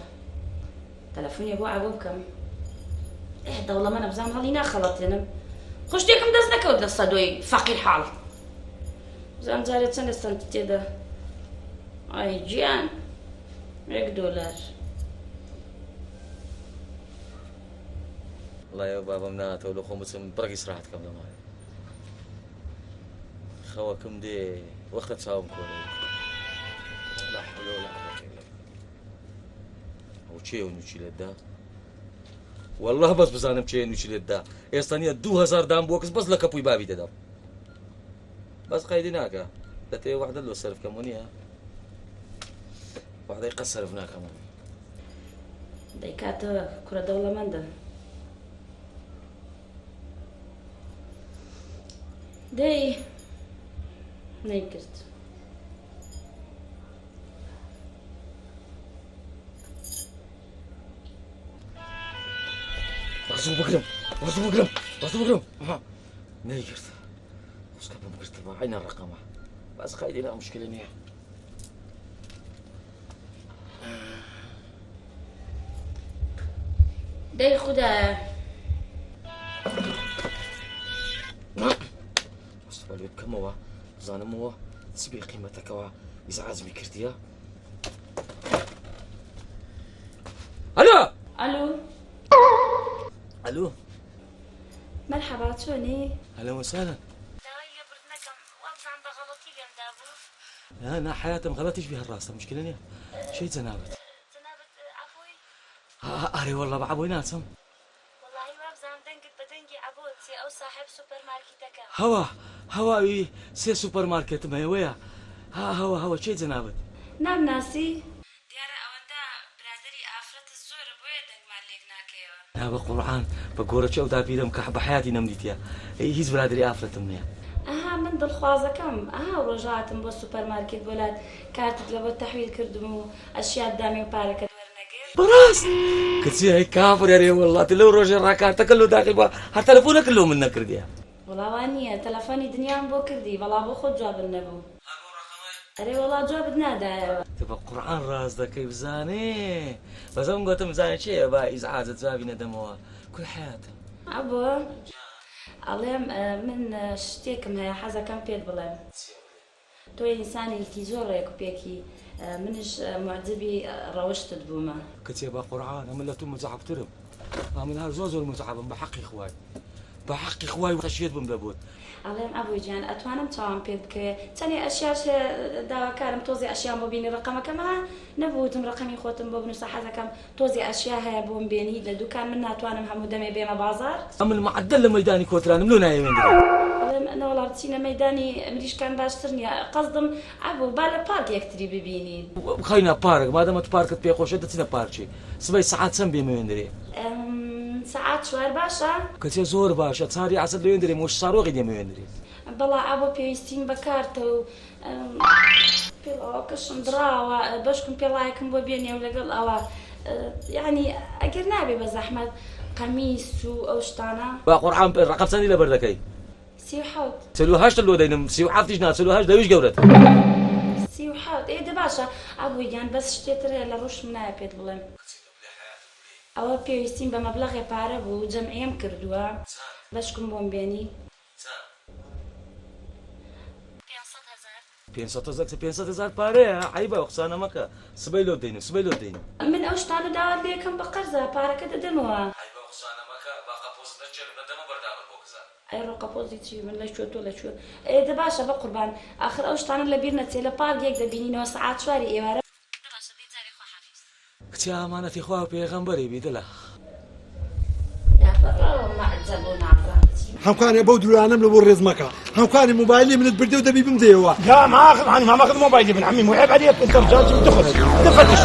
B: تلفوني أبو عبوكم إيه والله ما أنا بزعم هالينا خلط لنا خش ديكم دزنك ودل صدوي فقير حال زعم زارت سنة سنتي ده أي جيان $1
D: والله يا بابا مناته ولو خمسم برقي سرعت كم لماي خواكم دي وقت تساوم كوري لا حول ولا قوة إلا بالله وشي ونوشي لدا والله بس بزانم چه نوشي لدا استانيا 2000 دام بوكس بس لك ابوي بابي ددم بس قايدي ناكا دتي واحدة لو صرف كمونيها واحدة يقصر فينا كمان
B: ديكات كرة دولة مندا دي نيكرت
D: بغزو بقرم نيكرت وش كان بقرت عين الرقم بس قايدي لا مشكلة نية
B: دي خدا
D: استقبل كم هو زانم هو تسبي قيمتك وا إزعاز بكرتيا الو
B: مرحبا شوني
D: اهلا وسهلا انا حياتي مغلطيش بها الراس مشكلة نية شي زنابت
F: عفوي
D: اري والله بعبوي ناسم
F: والله وابزان دنقت بدنقي عبوتي او صاحب سوبر ماركتك
D: هوا سي سوبر ماركت ما ويا هوا شي زنابت
B: نام ناسي
F: ديارة اوندا برادري افرت الزور بويا دنق مالك ناكيوا
D: نا بقرآن بقورة شو دابيرم كحب حياتي نمديتيا هيز برادري افرت منيا
B: من دڵخوازەکەم ڕۆژاتم بۆ سوپەرمارکێت بۆلات کارتت لە بۆ تەحویل کردم و ئەشیات دامی و پارەکەت وەرنەگرت
D: بەڕاست کچی هەی کافر یارێ وەڵڵاتی لەو ڕۆژێ ڕاکارتەکە لۆ داخل بووە هەر تەلەفۆنەکە لۆ من نەکردیە
B: وەڵاوان نییە تەلەفۆنی دنیام بۆ کردی بەڵا بۆ خۆت جوابت نەبوو ئەرێ وەڵا جوابت نادایەوە
D: تە بە قورئان ڕاست دەکەی بزانێ بەزەم گوتم بزانێ چێە با ئیزعاجت جوابی نەدەمەوە کول حیاتە
B: ئەبۆ ئەڵێم من شتێکم هەیە حەزەکەم پێت بڵێم تۆ ئینسانێکی زۆر ڕێکوپێکی منش معجبی ڕەوشتت بوومە
D: کچێ بە قورئان ئەمە لە تو مزعبترم من هەر زۆر مزعبم بە حەقی خوای بە حەقی خوای و خەشیت بم دەبوت
B: ئەڵێم ئەبووی گیان ئەتوانم چاوام پێ بکەوێ چەندێ ئەشیاش داواکارم تۆزی ئەشیان بۆ بینی ڕقەمەکەمە نەبووتم ڕقەمی خۆتم بۆ بنووسە حەزەکەم تۆزی ئەشیا هەیە بۆم بێنی لە دوکان من ناتوانم هەموو دەمێ بێمە بازار
D: ئەم المعدل لە مەیدانی کۆترانم لۆ نایەوێنرێ
B: ئەڵێم نەوەڵام چینە مەیدانی مریشکان باشتر نییە قەزدم ئەبوو با لە پارک یەکتری ببینین
D: خەینە پارک مادەمە پارکت پێخۆشە دەچینە پارچی سبەی سەعات چەند بێمەوێنرێ
B: سەعات 4 باشە
D: کەچێ زۆر باشە چاری عەسەر لەوێنرێ مۆش ساڕۆغی دێمەوێنرێ
B: بەڵا ئەبۆ پێویستیم بەکارتە و پێڵاوەکەشم دراوە بەشکم پێڵایەکم بۆ بێنێ و لەگەڵ ئەوە یعنی ئەگەر نابێ بە زەحمەت قەمیس و ئەو شتانە
D: با قورئان ڕقەم چەندی لەبەر دەکەی
B: 38
D: لۆ دەینم 37 نا 38 دەویش گەورەت
B: 37 ئێدە باشە ئەبووی گیان بەس شتێتر هەیە لە ڕۆژم نایە پێت بڵێم ئەوە پێویستیم بە مەبلەغێ پارە بوو جەمعیم کردووە بەشکم بۆم بێنی
D: 500,000 پارەیە عیبە قسانە مەکە سبەی لۆ دەینم
B: من ئەو شتانە داوات لێکم بە قەرزە پارەکە دەدەمەوە ئەی ڕۆقەپۆزی چی من لە تۆ لە کوێ ئێدە باشە بە قوربان ئاخر ئەو شتانە لە بیر نەچێ لە پارک یەک دەبینینەوە سەعات 4 ئێوارە
D: کچی ئامانەتی خوا و پێغەمبەری بیدڵە
C: هەمکانێ بەو دوورانم لە بۆ ڕێز مەکە هەمکانی موبایلی منت بردێ و دەبی بمدەیەوە
I: لا ما اخذ موبايلي من عمي مو عيب عليك انت رجال تفتش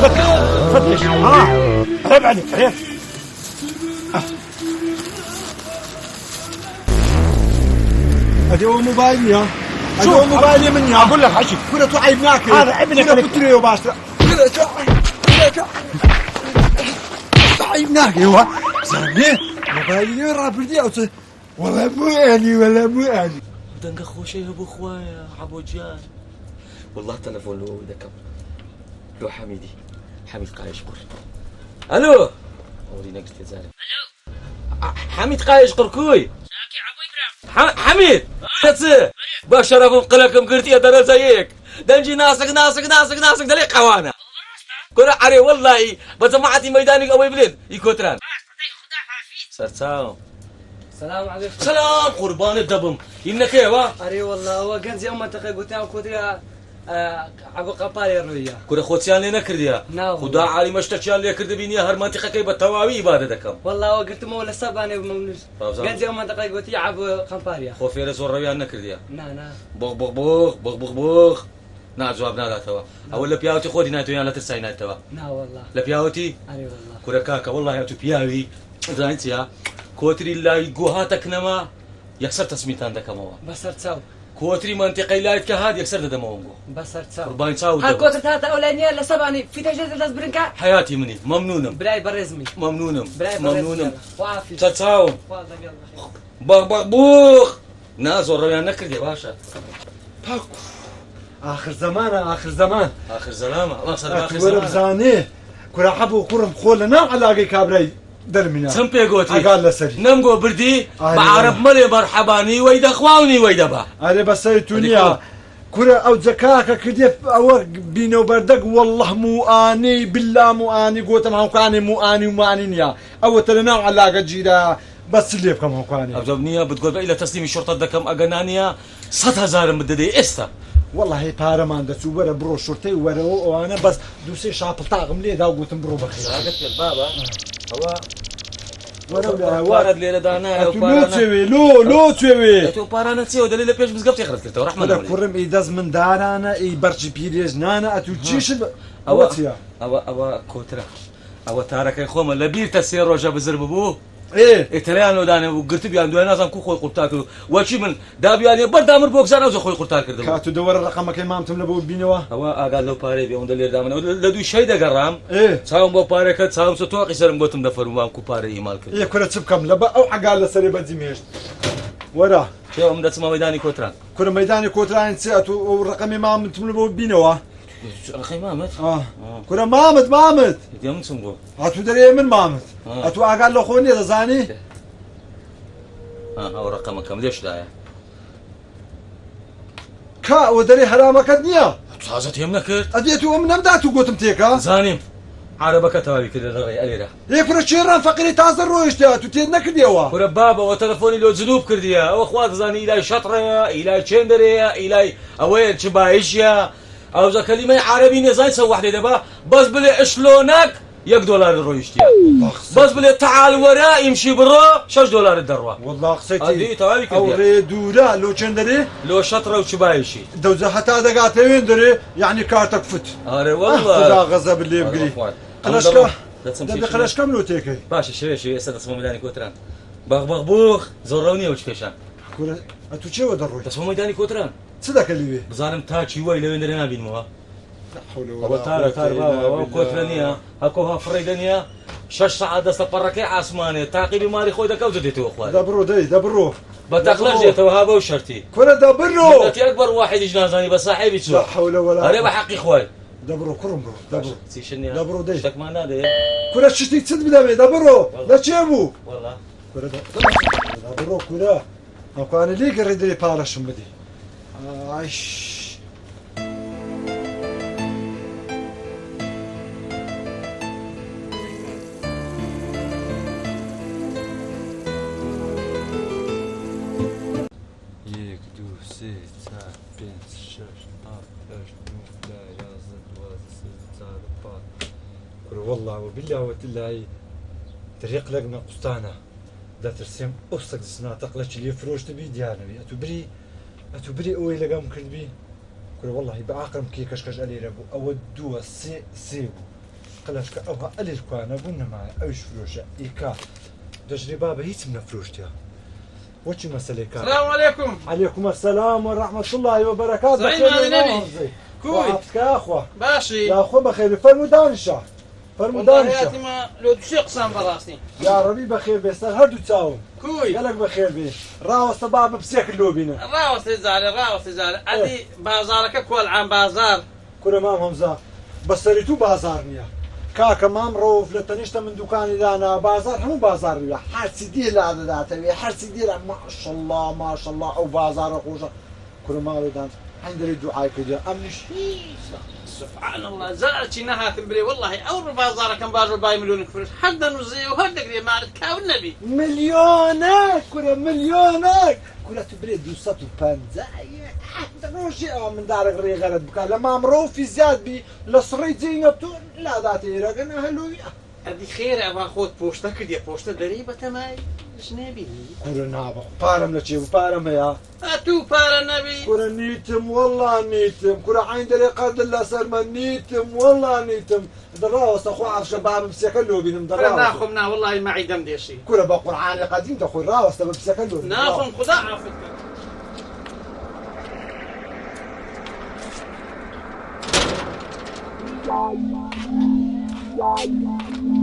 I: عيب عليك عيب
C: هذا هو موبايلي هذا هو موبايلي مني
I: اقول لك حشي
C: كنا تو عيب ناكل
I: هذا ابنك
C: كنا بتريو باشا عيب ناكل هو زاني موبايلي رابردي او ولا مو اني
D: دەنگە خۆشەیە بۆ خوایە عەبۆجیان والله تەلەفۆن لۆ دەکەم لۆ حەمید قایش قڕ ئەلۆ ئەوری نەگرتێ زارێ حەمید قایش قڕ کوی حەمید چ بە شەرەف و قلەکەم گرتیە دەرەجە یەک دەنجی ناسک دەڵێ قەوانە کۆرە عەرێ وەڵڵاهی بە جەماعەتی مەیدانی ئەوەی بلێن ئی کۆتران سەرچاو
J: سلام عليكم.
D: سلام قوربانت دەبم ئیمنەکەیەوە
J: ئەرێ والله ئەوە گەنجی ئەو مەنتەقەی گوتیان کۆتریا عەبوو قەپارێ ڕوویە
D: کورە خۆچیان لێ نەکردیە خدا عالیمە شتێکیان لێ کردبینیە هەر مەنتیقەکەی بە تەواوی ئیبادە دەکەم
J: والله ئەوە گرتمەوە لە سەبانێ بمەمنوس گەنجی ئەو مەنتەقەی گوتی عەبوو قەپارە
D: خۆ فێرە زۆر ڕەویان نەکردیە
J: نا
D: بغ بغ بغ بغ بغ بغ نا جواب ناداتەوە ئەوە لە پیاوەتی خۆتی ناتوانیان لە ترسای ناتەوە
J: نا والله
D: لە پیاوەتی
J: ئەرێ والله
D: کورە کاکە والله هاتوو پیاوی زانین چیە کۆتری لای گوهاتەکنەما یەکسەر تەسمیتان دەکەمەوە
J: بەسەر چاو
D: کۆتری منتیقەی لایت کە هات یەکسەر دەدەمەوە بۆ
J: بەسەر چاو
D: قوربانی چاو
J: هەر کۆتر هاتە ئەو لای نییە لە سەبانی فیتەژێت دەست برنکە
D: حیاتی منی مەمنونم
J: برای بەڕێزمی
D: مەمنونم
J: برای
D: مەمنونم
J: وافی
D: چاو بەغ بەغ بوخ نا زۆر ڕەویان نەکردێ باشە
C: پاکو آخر زمانە آخر زمان
D: آخر زەلامە
C: وەرە بزانێ کورە حەبوو کوڕم خۆ لە ناو عەلاقەی کابرای دەرمینا
D: چەند پێگوتی
C: ئەگال لەسەری
D: نەمگۆ بردی بە عەرەب مەلێ بەرحەبانی وەی دەخواونی وەی دەبا
C: ئەرێ بەسەری تو نییە کورە ئەو جەکاکە کردێ ئەوە بینەو بەردەک وەڵڵەه موئانی بالله موئانی گۆتم هەوکانی موئانی ومانی نییە ئەوەتە لە ناو عەلاقە گیرە بەس لێ بکەم هەوکانی
D: ئەو نییە بتگوت بە لە تەسلیمی شورتە دەکەم ئەگە نانیە 100,000 بدەدەی ئێستا
C: والله پارەمان دەچوو وەرە بڕۆ شورتەی وەرەوە ئەوانە بەس دووسێ شاپڵ تاغم لێدا و گوتم بڕۆ بەخێر
D: بابا ئەوە
C: وارد
D: لێرە دانایە
C: لۆ توێوێ
D: تۆ پارانە چێوە دەلی لە پێش مزگەفتی خرت کردەوە ڕەحمەت
C: کوڕم ئەی دەست من دارانە ئەی بەرچی پیرێژ نانە ئەتو چیشت ئەوە چییە
D: ئەوە کۆترە ئەوە تارەکەی خۆمە لە بیرتە 3 ڕۆژە بزر ببوو ئێتەریان لۆدانێ و گرتبیان دوای نازان کو خۆی قورتار کرد وەچی من دابیانێ بەردامر بۆ گزار ئەوزە خۆی قورتار کردم
C: کاتو دەوەرە ڕقەمەکەی مامتم لە بۆ بینەوە
D: ئەوە ئاگال لەو پارەی بێ ئەوەندە لێردامنەوە لە دوی شەی دەگەڕام چاوم بۆ پارەکە چاوم سە تۆقی سەرم بۆتم دەفەرموام کو پارە ئیمال کرد
C: کورە چ بکەم لە بە ئەو عەگال لەسەرێ بەجی مێشت وەرە
D: پێوەم دەچمە مەیدانی کۆتران
C: کورە مەیدانی کۆتران چ ئەتو ئەو ڕقەمی مامتم لە بۆ بینەوە
D: ئەخەی مامت
C: کورە مامت
D: دێم چم بۆ
C: هاتوو دەرێ من مامت ئەتو ئاگال لە خۆ نییە دەزانی
D: ئەو ڕقەمەکەم لێشدایە
C: کا ئەوە دەرێ هەرامەکەت نییە
D: تازە تێم نەکرد
C: ئەدێت و ئەم نەمدات و گوتم تێکە
D: زانیم عربەکە تەواوی کردە ڕێ ئەلێرە
C: کورە چێڕان فەقیری تازە ڕۆیشتە تو تێت نەکردیەوە
D: کورە بابەوە تەلەفۆنی لۆ جنوب کردیە ئەوە خوا دەزانی ئیلای شەتڕەیە ئیلای چێندەرەیە ئیلای ئەوەیە چ بایشیە ئەوزە کەلیمەی عربی نێزای چە وەحدێ دەبا بەس بڵێ ئەشلۆنەک $1 ڕۆیشتیە بەس بڵێ تەعال وەرە ئیمشی بڕۆ $6 دەڕوا
C: والله قسەی
D: تەواوی
C: ئەو ڕێ دوورە لۆ چێندەرێ
D: لۆ شەتڕە و چ بایشی
C: دەوزە هەتا دەگاتەوێن دەرێ یعنی کارتەک فت
D: ئارێ والله
C: غەزە لێ بگری قەلەشکەم لۆ تێکەی
D: باشە شوێش ئێستا دەچمە مەیدانی کۆتران بەغ بوخ زۆر ڕەو نییە وچ پێشان
C: ئەتو چێوە دەڕۆی
D: دەچمە مەیدانی کۆتران
C: چ دەکە لێوێ
D: بزانم تاچی وای لەوێ دەرێ نابینمەوە ئەوە تارە تار باوە کۆترە نییە هەکۆها فڕێدە نییە 6 سەعات دەستە پەڕەکەی ئاسمانێ تاقیبی ماری خۆی دەکەوت دێتەوە خوارد
C: دەبڕۆ
D: بە تەقلەش دێتەوە ها بەو شەرتی
C: کورە دەبڕۆ
D: ئەکبەر واحدیش نازانی بە ساحێبی چوە هەرێ بە حەقی خوای
C: دەبڕۆ کوڕم بڕۆ دەبڕۆ
D: چیشن نییە
C: دەبڕۆ دەی
D: شتێکمان نادەیە
C: کورە شتی چت بدەمێ دەبڕۆ لە چێ بوو دەبڕۆ کورە ئەوکانە لێ گەڕێ دەرێ پارەشم بدی ئایش والله وبالله وتالله طريق لقنا قسطانة دا ترسم أوسك سنا تقلش اللي فروش تبي ديانوي أتبري أوي لقام كلبي كل والله بعقرم كي كشكش ألي ربو أو دوا سيبو قلش كأوها ألي الكوانا بنا معي أوش فروشة إيكا دجري بابا هيت من فروشتها وش مسألة كان
K: السلام عليكم.
C: عليكم السلام ورحمة الله وبركاته.
K: زعيم هذا نبي
C: كوي يا أخوة
K: باشي
C: يا أخوة بخير فرمو دانشة فرمو دانشة
K: ما لو تشي قسم براسي
C: يا ربي بخير بيستر هردو تساوم
K: كوي
C: قالك بخير بيه راوس بابا بسيك اللوبينا
K: راوس تزاري عندي بازارك كل عام بازار
C: كل ما همزة بس ريتو بازارنيا كاكا مام روف لتنشتا من دكاني دانا بازار مو بازار ويا حرسي دير هذا داتوي حرسي دير ما شاء الله او بازار خوشا كل ما دان عندي دعاء كده أمنش
K: سبحان الله زارتي نهات بري والله أول بازار كان بازار باي مليون كفرش حدا نزيه وهدك لي ما كاو النبي
C: مليونك كره مليونك كره تبري 250 روشي من دار غري غرد بك لما امرو في زاد بي لصريتي لا ذاتي رقنا هلويا
K: هذه خير أبغى أخذ بوشتك دي بوشتة دريبة تماي جنبي
C: كره نابا بارم لشي بارم يا
K: أتو بار النبي
C: كره نيتم والله نيتم كره عند قد الله سلمى نيتم والله نيتم دراوس اخو عارف شباب بسكلو بين دراوس
K: ناخذنا والله ما عيدم دي شيء
C: كره بقرعان قديم تاخذ راوس تبع بسكلو
K: ناخذ خذا عافيتك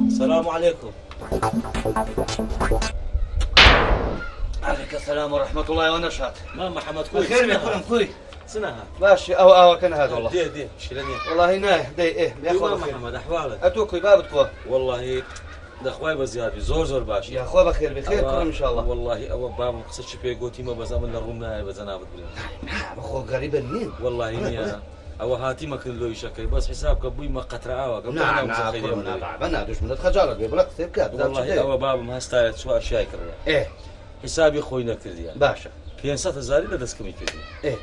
D: السلام عليكم. عليك السلام ورحمة الله ونشاط. ما محمد كوي.
E: خير يكون كوي.
D: سنها.
E: ماشي أو كان هذا والله.
D: دي شيلني.
E: والله نايه دي إيه
D: يا أخوي محمد أحوالك.
E: أتوكل بابك
D: والله ده خوای بزیادی زور باش
E: يا اخويا بخير بخير كلهم ان شاء الله
D: والله او باب قصتش في قوتي ما بزام من الروم بزنابت
E: اخو قريبا منين
D: والله نيا او هاتي ما كن له شكل بس حسابك ابوي ما قطره قبل
E: نعم انا دوش من الخجاله بيقول لك سيبك
D: والله او باب ما استايت سؤال شاكر
E: ايه
D: حسابي خوينا كذي
E: باشا
D: 500,000 لا دسكمي كذي
E: ايه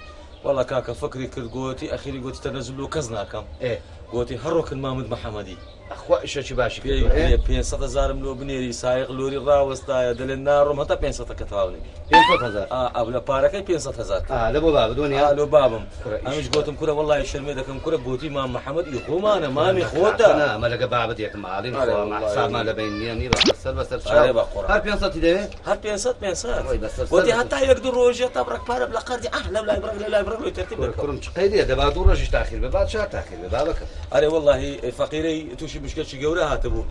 D: والله كاكا فكري كل قوتي اخيري قوتي تنزل له كزنا كم
E: ايه
D: قوتي هروك المامد محمدي
E: اخوة ايش باشي
D: كده 500,000 ملو بنيري سايق لوري راوستا دل النار متى 500 كتاوني
E: 500,000
D: ابلا بارك 500,000
E: لبو باب دنيا
D: لو بابم انا مش قلتم كره والله الشرميده كم كره قوتي ما محمد يقوم انا مامي خوتا
E: انا ما لقى باب ديك معالي مع حساب ما بيني اني بس
D: هل
E: 500 دي
D: هل 500 قلت حتى يقدر روجه تبرك بارب لا قردي لا يبرك ترتيب
E: كرم قيدي دابا دور رجع تاخير بعد شهر تاخير بابك
D: اري والله فقيري توشي مشكل شي قورها تبو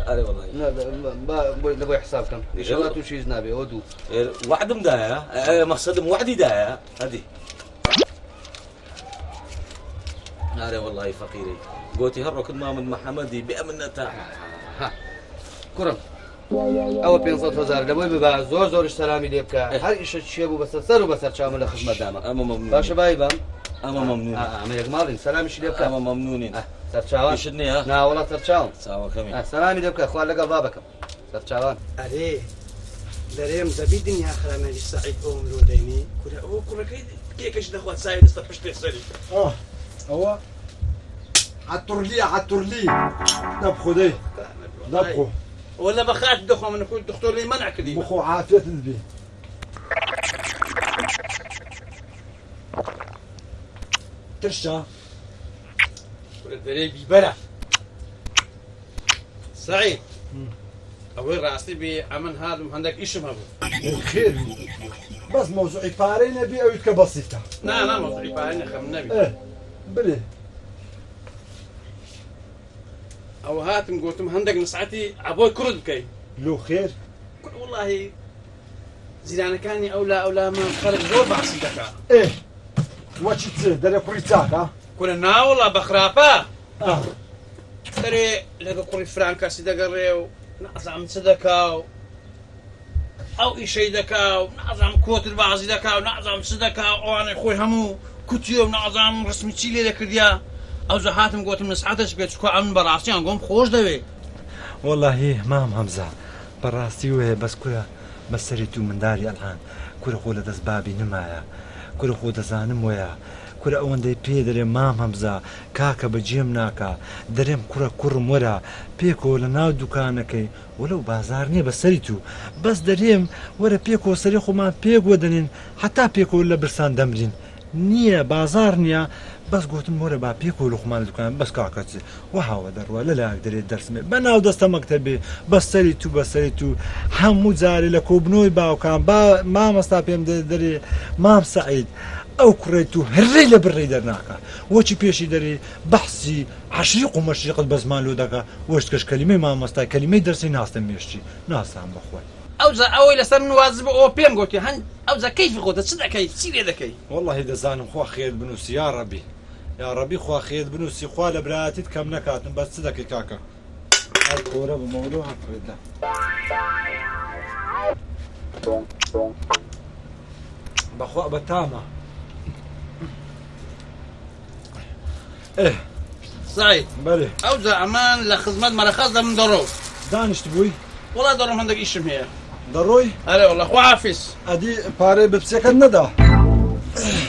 D: اري والله
E: لا نبغي حساب كم ان شاء الله توشي جنابي ودو
D: واحد مدايا مقصد وحدي دايا هذه اري والله فقيري قوتي هرك مامد محمدي بأمنته
E: كرم او 500,000 دابا بباع زور سلامي ليك هر ايش شي ابو بس سر وبس شامل الخدمه دامه
D: اما ممنون
E: باشا بايبا
D: اما ممنون
E: عملك مالين سلامي شي ليك
D: اما ممنونين
E: سرچاوان
D: يشدني ها
E: لا والله سرچاوان
D: ساوا كمي
E: سلامي ليك اخوان لقى بابك سرچاوان
L: عليه دريم زبي الدنيا اخر انا سعيد ام لوديني كره كيكش دخوات سايد استفشت سري
C: هو عطرلي دبخو دبخو
K: ولا بخاف دخو من كل دكتور لي منع كذي
C: مخو عافية البي ترشا
K: دريبي بلا سعيد أول راسي بعمل هذا وعندك إيش ما هو
C: خير بس موضوعي فارين بي أو يتك بسيطة
K: لا موضوعي فارين خم النبي
C: إيه بلي
K: أو هاتم قلتم عندك نصعتي عبوي كرد كي
C: لو خير
K: والله زيران كاني أولا ما خرج زور بعصي دكا
C: إيه واتش تصير دري كوريتاك ها
K: كنا والله بخرافة ترى لقى كوري فرانكا سيدقريو نعزم صدقاو أو إيش دكاو نعزم كوت البعض دكاو نعزم صدقاو وأنا أخوي همو كتيو نعزم رسمي تشيلي ذكريا أو زهاتم قلت من ساعتش بيت كوا عم براسيان قوم خوش دوي
C: والله مام همزة براسي وهي بس كره بس سريتو من داري الآن كره خولة دز بابي نمايا كره خولة زانم ويا كره أون دي بي دريم مام همزة كاكا بجيم ناكا دريم كره مرا بيكو لناو دوكانكي ولو بازارني بس سريتو بس دريم ورا بيكو سريخو ما بيكو دنين حتى بيكو ولا برسان دمرين نية بازار نية بس قلت مرة با بيكو لقمان الدكان بس كاكاتي وهاو دروا لا اقدر الدرس بناو دست مكتبي بس سريتو همو زاري لكو بنوي باو كان با ما مستابيم دري مام سعيد او كريتو هري لبري درناكا وشي بيشي دري بحثي عشريق ومشريق بس مالو دكا وش كش كلمه ما مستا كلمه درسي ناس تمشي ناس عم بخوي
K: أو إلى سن واجب أو بيم قلت هن أو كيف قلت صدق كيف سيري ذكي
C: والله إذا زانم خو خير بنوسي يا ربي خو خير بنوسي خو لبراتي كم نكاتم بس صدق كاكا الكورة بموضوع فريدنا بخو بتامة ايه
E: سعيد
C: بله
E: او زعمان لخدمت مرخص من ضرو
C: دانشت بوي
E: والله ضرو عندك ايش هي
C: ضروي
E: هلا والله خو عافيس
C: ادي باري ببسك الندى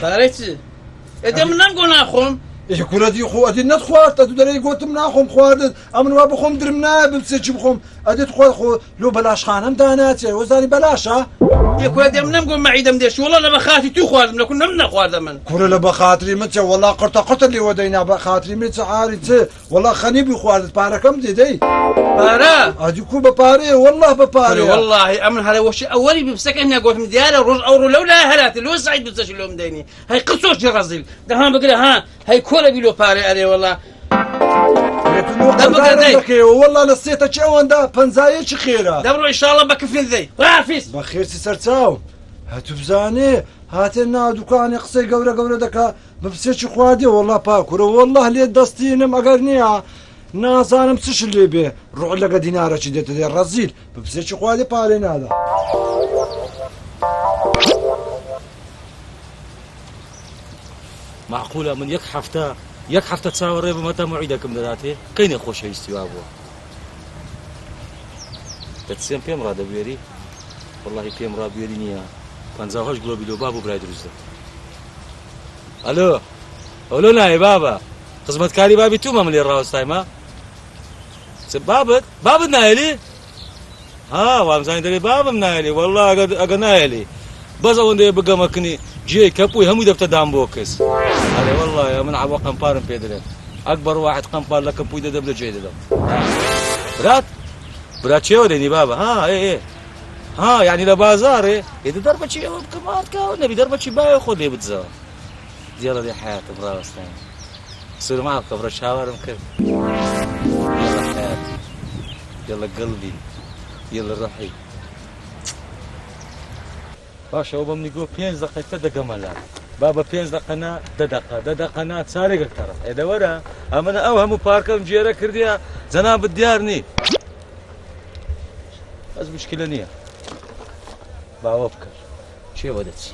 E: باريتي ادي من نقول ناخم
C: يقول ادي خو ادي ندخوارت ادي دري قلت مناخم خوارد امن ما بخوم درمنا ببسك بخوم ادي تخو خو لو بلاش خانم داناتي وزاني بلاشا
E: يقول ادي من نقول معي دم ديش والله انا بخاطي تو خوارد كنا من خوارد من
C: كل لا بخاطري متى والله قرطه اللي ودينا بخاطري متى عارف والله خني بخوارد باركم دي
E: بارا
C: ادي كو بباري والله بباري
E: والله امن هذا وش اولي بمسك اني قلت من ديار الرز او لولا هلات لو سعيد بتسش لهم ديني هاي قصوش الرزيل ده ها بقول ها هاي كولا بيلو باري عليه والله
C: والله نسيت شو ده بنزاي خيره
E: دبروا ان شاء الله بكفن ذي رافيس
C: بخير سرتاو هاتو بزاني هاتنا دكان قصي قوره دكا ببسيش خوادي والله باكر والله لي دستينم اقرنيها نازانم تش اللي به روح لقى ديناره شدت ذي الرزيل ببسيش خوادي بالين هذا
D: معقوله من يك حفته تصاور بمتى موعدكم ذاتي كاين خوش استوابو تتسم بيم راد بيري والله بيم راد بيري نيا فانزاوش قلوبي لو بابو برايد رزق الو قولوا لنا يا بابا خدمت كاري بابي توما من الراوس تايما بابت نايلي ها وامزاين دري بابا نايلي والله اقا نايلي بس وندي بقى مكني جي كابوي هم يدفت دامبوكس هذا والله يا من عبوا قنبار بيدرين اكبر واحد قنبار لك كابوي دبل جي دم برات شو ديني بابا ها ايه ها يعني لبازار اذا ضربت شي بكمات كاو نبي ضربت شي باي خذ لي بتزا يلا دي حياتي براس ثاني صير معك قبر الشاور ممكن يلا حياتي يلا قلبي يلا روحي باشا وبم نقول 5 دقائق تدق ملا بابا 5 دقائق دقنا تسارق ترى اذا ورا انا اوهم باركم جيره كرديا زناب الديارني بس مشكله نيه باوفكر شي ودتي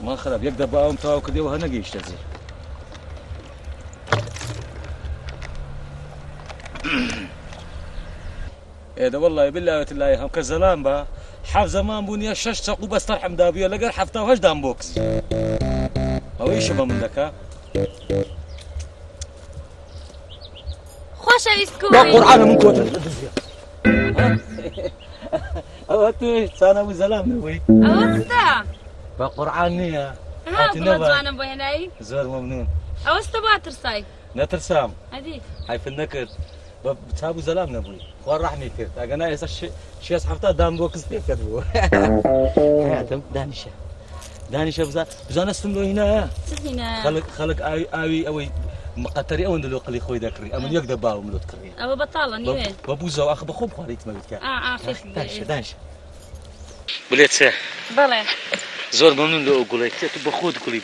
D: ما خرب يقدر باوم تاو كدي وهنقي يشتزي ايه ده والله بالله وتالله هم كزلام با حاف زمان بوني الشش تقو بس ترحم دابيه لقر حفته وهش دام بوكس او ايش من ذاك
F: خوش يسكوي
D: لا قرآن من كوتر اوتي سانا وزلام نوي
F: اوستا
D: بقرآن نيا
F: ها بلاتوانا بوهناي
D: زور ممنون
F: اوستا باترساي
D: نترسام
F: هذه
D: هاي في النكر بتابو زلام نبوي ورحني كيف انا يس شي حفته دام بوكس كيف كتبوا حياتم دانشة بزانا استملو هنا خلق آوي أوي مقتري أو ندلو قلي خوي ذكري أمن يقدر باو ملوت كري
F: أبو بطالة نيوين
D: ببوزا وأخ بخوب خاليت ملوت كا
F: فيش
D: دانشة بليت سه
F: بلى
D: زور ممنون لو أقولي بخود قولي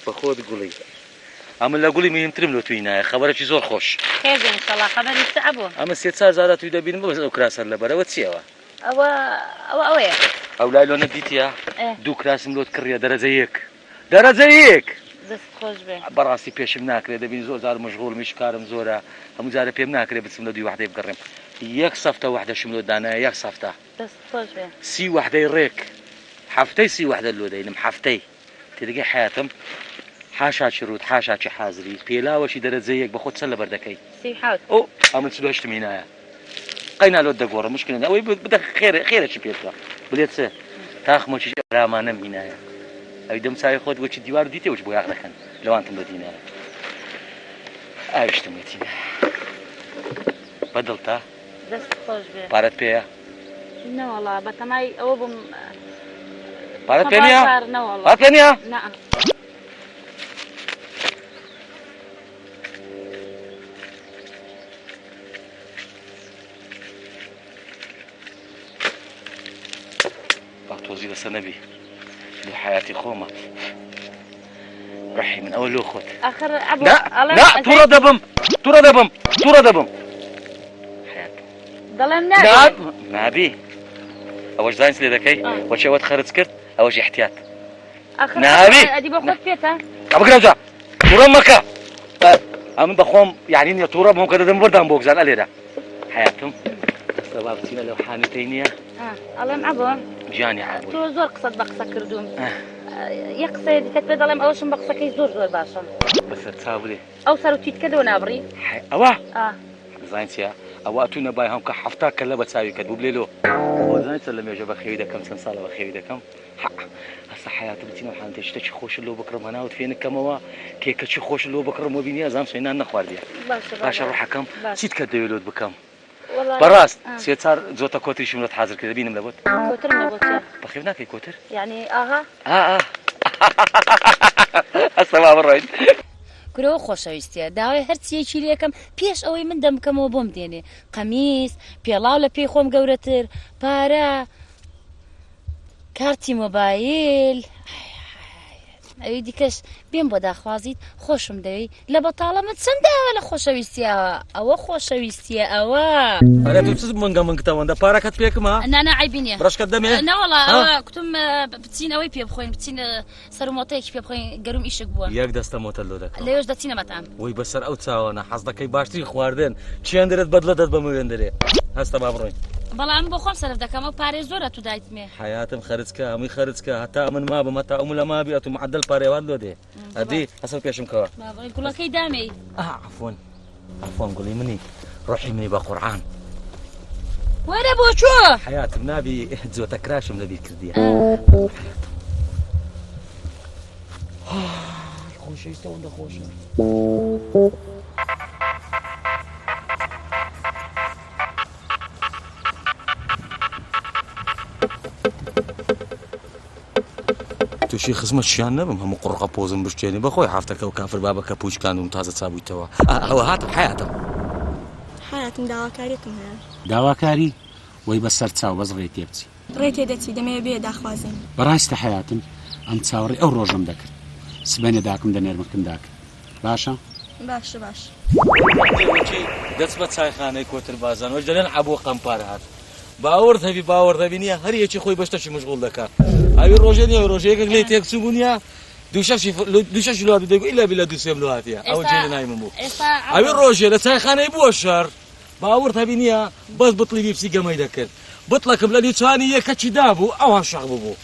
D: بخود قولي أما لا قولي مين ترم لو توينا خبرك زور خوش
F: خير إن شاء الله خبر يستعبوا
D: أما 6 ساعات زادت ويدا بين بس أكراس هلا برا وتسيوا
F: أوه
D: أو لا لو نديتيا دو كراس ملوت كريا درجيك
F: دست خوش به
D: براسي بيش مناكري دبين زور زار مشغول مش كارم زورا هم زار بي مناكري بتسملو دي وحده بقرم ياك صفته وحده شملو دانا ياك صفته
F: دست خوش به
D: سي وحده يريك حفتي سي وحده اللودين حفتي تلقى حياتم حاشا شروط حاشا شي حازري بيلا وشي درجيك باخذ سله بردكي
F: سي حاوت
D: او عم تسلوهش منايا قينا لو دقوره مشكله او بدك خير شي بيتها بليت سه تاخ مو شي ما نم هنايا أي دم ساي خود وش الديوار ديته وش بويا أخذكن لو أنتم بدينا أيش تميتينا بدلتا
F: دست خوش به
D: بارت بيا
F: لا والله بتماي أو بم
D: بارت بيا بارت بيا
F: نعم
D: توزيد السنبي لحياتي خومة رحي من أول أخوت
F: آخر أبو
D: لا تورا دبم حياتي
F: ضلم
D: نابي أوش زاين سلي ذكي وش أود خرج سكرت أوش احتياط نابي
B: ادي باخذ فيتها
D: ابو كرمزه تورا مكه امن بخوم يعني اني تورا مو كذا دم بردان بوك زال عليها حياتهم سبابتينا لو حانتينيا
B: الله معبو
D: جاني عبو
B: تو زور قصد بقصه كردوم يقصد كتبد الله اوش بقصه كي زور باشا
D: بس تصاولي
B: او صاروا تيتكلوا نابري
D: اوا
B: زاينتيا
D: اواتونا باي هم كحفتا كلا بتساوي كدبو بليلو وزاين سلم يا جبا خيوده كم سنه بخيوده كم هسه حياتي بتينا حانتي شتش خوش اللو بكرم انا وفينك كما كيك شي خوش اللو بكرم وبينيا زام سينا نخوارديا باشا روح حكم سيت كديولود بكم والله براس سيت صار زوتا كوتري شملت حاضر كذا بينم لابد
B: كوتر لابد
D: بخيفنا في كوتر
B: يعني
D: السلام عليكم
B: كلو خۆشەویستە داوای هەرچیەکی لێکم پێش ئەوەی من دەمکەمەوە بۆم دێنێ قەمیس پێڵاو لە پێی خۆم گەورەتر پارە کارتی مۆبایل ئەوی دیکەش بێم بۆ داخوازیت خۆشم دەوی لە بەتاڵەمە چەند داوە لە خۆشەویستیەوە ئەوە خۆشەویستیە ئەوە
D: ئەرە تو چ منگە منکتەوەندە پارەکەت پێکمە
B: نانا عیبینێ
D: ڕشکەت دەمێ
B: نەوەڵا ئەوە کوتم بچین ئەوەی پێ بخۆین بچین سەر مۆتەیەکی پێ بخۆین گەروم ئیشک بووە
D: یەک دەستە مۆتە لۆ دەکەم
B: لەوێش دەچینە مەتام
D: وەی بەسەر ئەو چاوانە حەز دەکەی باشتری خواردن چیان دەرێت بەدڵە دەست بەمە وێندەرێ هەستە با بڕۆین
B: بەڵام بۆ خۆم سەرف دەکەم ئەو پارێ زۆرە تو دایتمێ
D: حياتم خرجك هەمووی خرجك هەتا من ما بم هەتا ئەم لە ما بێت و معدل پارێوان لۆ دێ ئەدی هەسە پێشم کەوە
B: گوڵەکەی دامێ
D: عفۆن گوڵی منی ڕۆحی منی بە قورعان
B: وەرە بۆ چۆ
D: حياتم نابی جۆتە کراشم لەبیر کردیە خۆشەویستە ئەوەندە خۆشە تووشی خزمەت شیان نەبم هەموو قوڕقە پۆزم بشتێنی بەخۆی هافتەکە و کافر بابەکە پوچکاندم تازە چابوویتەوە ئەوە هاتم حیاتم
H: داواکاریتم هەیە
I: داواکاری وەی بەسەر چاو بەزڕێ تێ بچی
H: ڕێ تێدەچی دەمەوێت بێ داخوازین
I: بەڕاستە حیاتم ئەم چاوەڕێ ئەو ڕۆژم دەکرد سبەنێ داکم دەنێرمەکەم داکرد باشە
H: باش
D: دەچ بە چایخانەی کۆتر بازان وەش دەڵێن عەبوو قەمپارە هات باوەڕ هەبی باوەڕ هەبی نییە هەر یەکی خۆی بەشتەشی مشغوڵ دەکات ئەوی ڕۆژێ نیە ڕۆژەیەکێک لێ تێکچوو بوو نیە دووشەش لات دەگو ئیلا بی لە دووسێم لە هاتیە ئەو جێ نای من بوو ئەوی ڕۆژێ لە چایخانەی بووە شەر باوەڕ هەبی نییە بەس بتڵی بیپسی گەمەی دەکرد بتڵەکەم لە لیچوانی یەکەچی دابوو ئەوان شەق بوو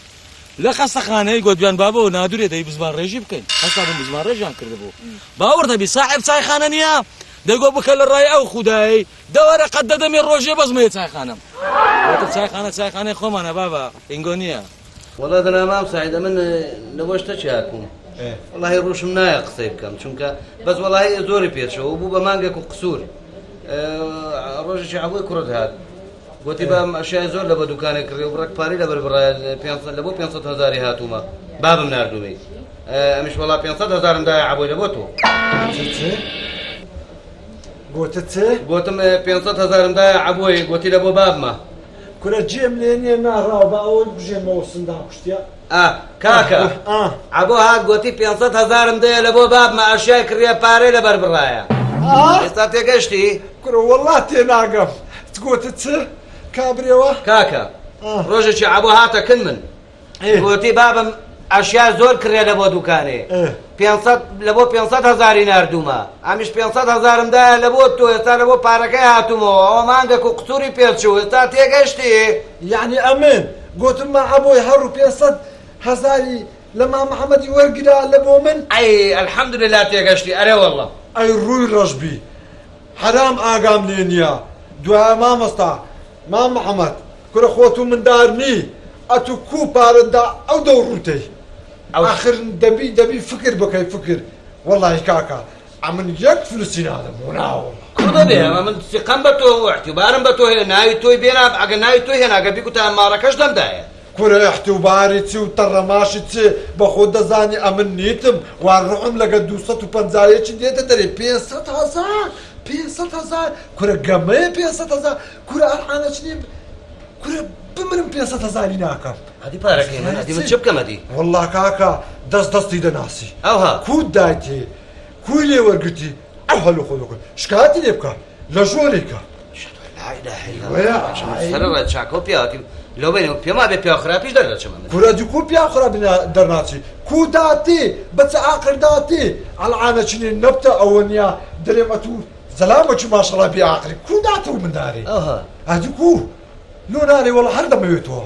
D: لە خەستەخانەی گۆتبیان بابەوە نادورێ دەی بزمان ڕێژی بکەین هەستا بم بزمان ڕێژیان کردبوو باوەڕ هەبی ساحب چایخانە نییە دەیگۆ بکە لە ڕای ئەو خودایی دەوەرە قەت دەدەمێ ڕۆژێ بەزمەیە چایخانەم چایخانەی خۆمانە بابا ئینگۆ نییە
M: وڵا دەنامام سعیدە من لەبۆشتە چاکوم وڵاهی ڕوشم نایە قسەی بکەم چونکە بەس وڵاهی زۆری پێچەوە بوو بە مانگێک و قسوور ڕۆژێکی عەبووی کوڕت هات گوتی بام ئەشیای زۆر لە بە دوکانێک کڕی و بڕێک پارەی لەبەر بڕایە لە بۆ 500,000 هاتوومە بابم نردومی ئەمیش وەڵا 500,000 دایە عەبووی لە بۆ تۆ گوتم 500,000 دایە عەبووی گوتی لە بۆ بابمە
C: کورە جێم لێ نییە ناڕاو بە ئەوە بژێمەوە سندان کوشتیا
M: کاکە عەبوو هات گوتی 500,000 دەیە لە بۆ بابمە ئەشیای کڕیە پارەی لەبەر بڕایە ئێستا تێگەشتی
C: کورە وەڵا تێناگەم گوتت چ کابرێەوە
M: کاکە ڕۆژێکی عەبوو هاتەکن من گوتی بابم ئەشیا زۆر کڕێ لە بۆ دوکانێ لە بۆ 500,000 نردوومە ئەمیش 500,000 دایە لە بۆ تۆ ئێستا لە بۆ پارەکەی هاتوومەوە ئەوە مانگێک و قسووری پێچوو ئێستا تێگەشتی
C: یعنی ئەمن گوتم عەبووی هەڕوو 500,000 لە مام محەممەدی وەرگرا لە بۆ من
M: ئەی ئەلحەمدوللا تێگەشتی ئەرێ وەڵڵا
C: ئەی ڕووی ڕەشبی حرام ئاگام لێ نییە دوایە مامۆستا مام محەممەد کورە خۆت و مندار نی ئەتو کو پارەدا ئەو دەوڕوتەی ئاخر دەبی فکر بکەی فکر وەڵی کاکە ئەمن یەک فلسی نادەم ناوە
M: کوڕە بێ من سیقەم بە تۆ احتیبارم بە تۆ هێنا ناوی تۆی بێنا ئەگە ناوی تۆی هێناگە بیگوتە ماڵەکەش دەمدایە
C: کورە احتیباری چی و تەڕەماشی چێ بە خۆ دەزانی ئەمن نیتم وا ڕوحم لەگە 250 دێتە دەرێ 500,000 کورە گەمەیە 500,000 کورە ئەرحانەچ نیم کورە بمرم 500,000 ناکەم
M: هەدی پارەکەی من هەدی من چ بکەم هەدی
C: وەڵڵا کاکە دەستی دەناسی
M: ئەوها
C: کوت دایتێ کوی لێ وەرگرتی ئەو هەلو خۆ دەکەن شکاتی لێ بکە لە ژۆرێکە
M: سەرڕێت چاکە و پیاتی لەو بینەوە پێما بێ پیا خراپیش دەردەچەمە
C: کورە دوو کو پیا خراپ دەرناچی کو داتی بەچە عاقل داتی ئەلعانە چنێ نەبتە ئەوە نیە دەرێمە تو زەلامەکی ماشەڵا بێ عاقلی کو داتە و منداری ئەدی کو لۆ نارێ وەڵا هەر دەمەوێتەوە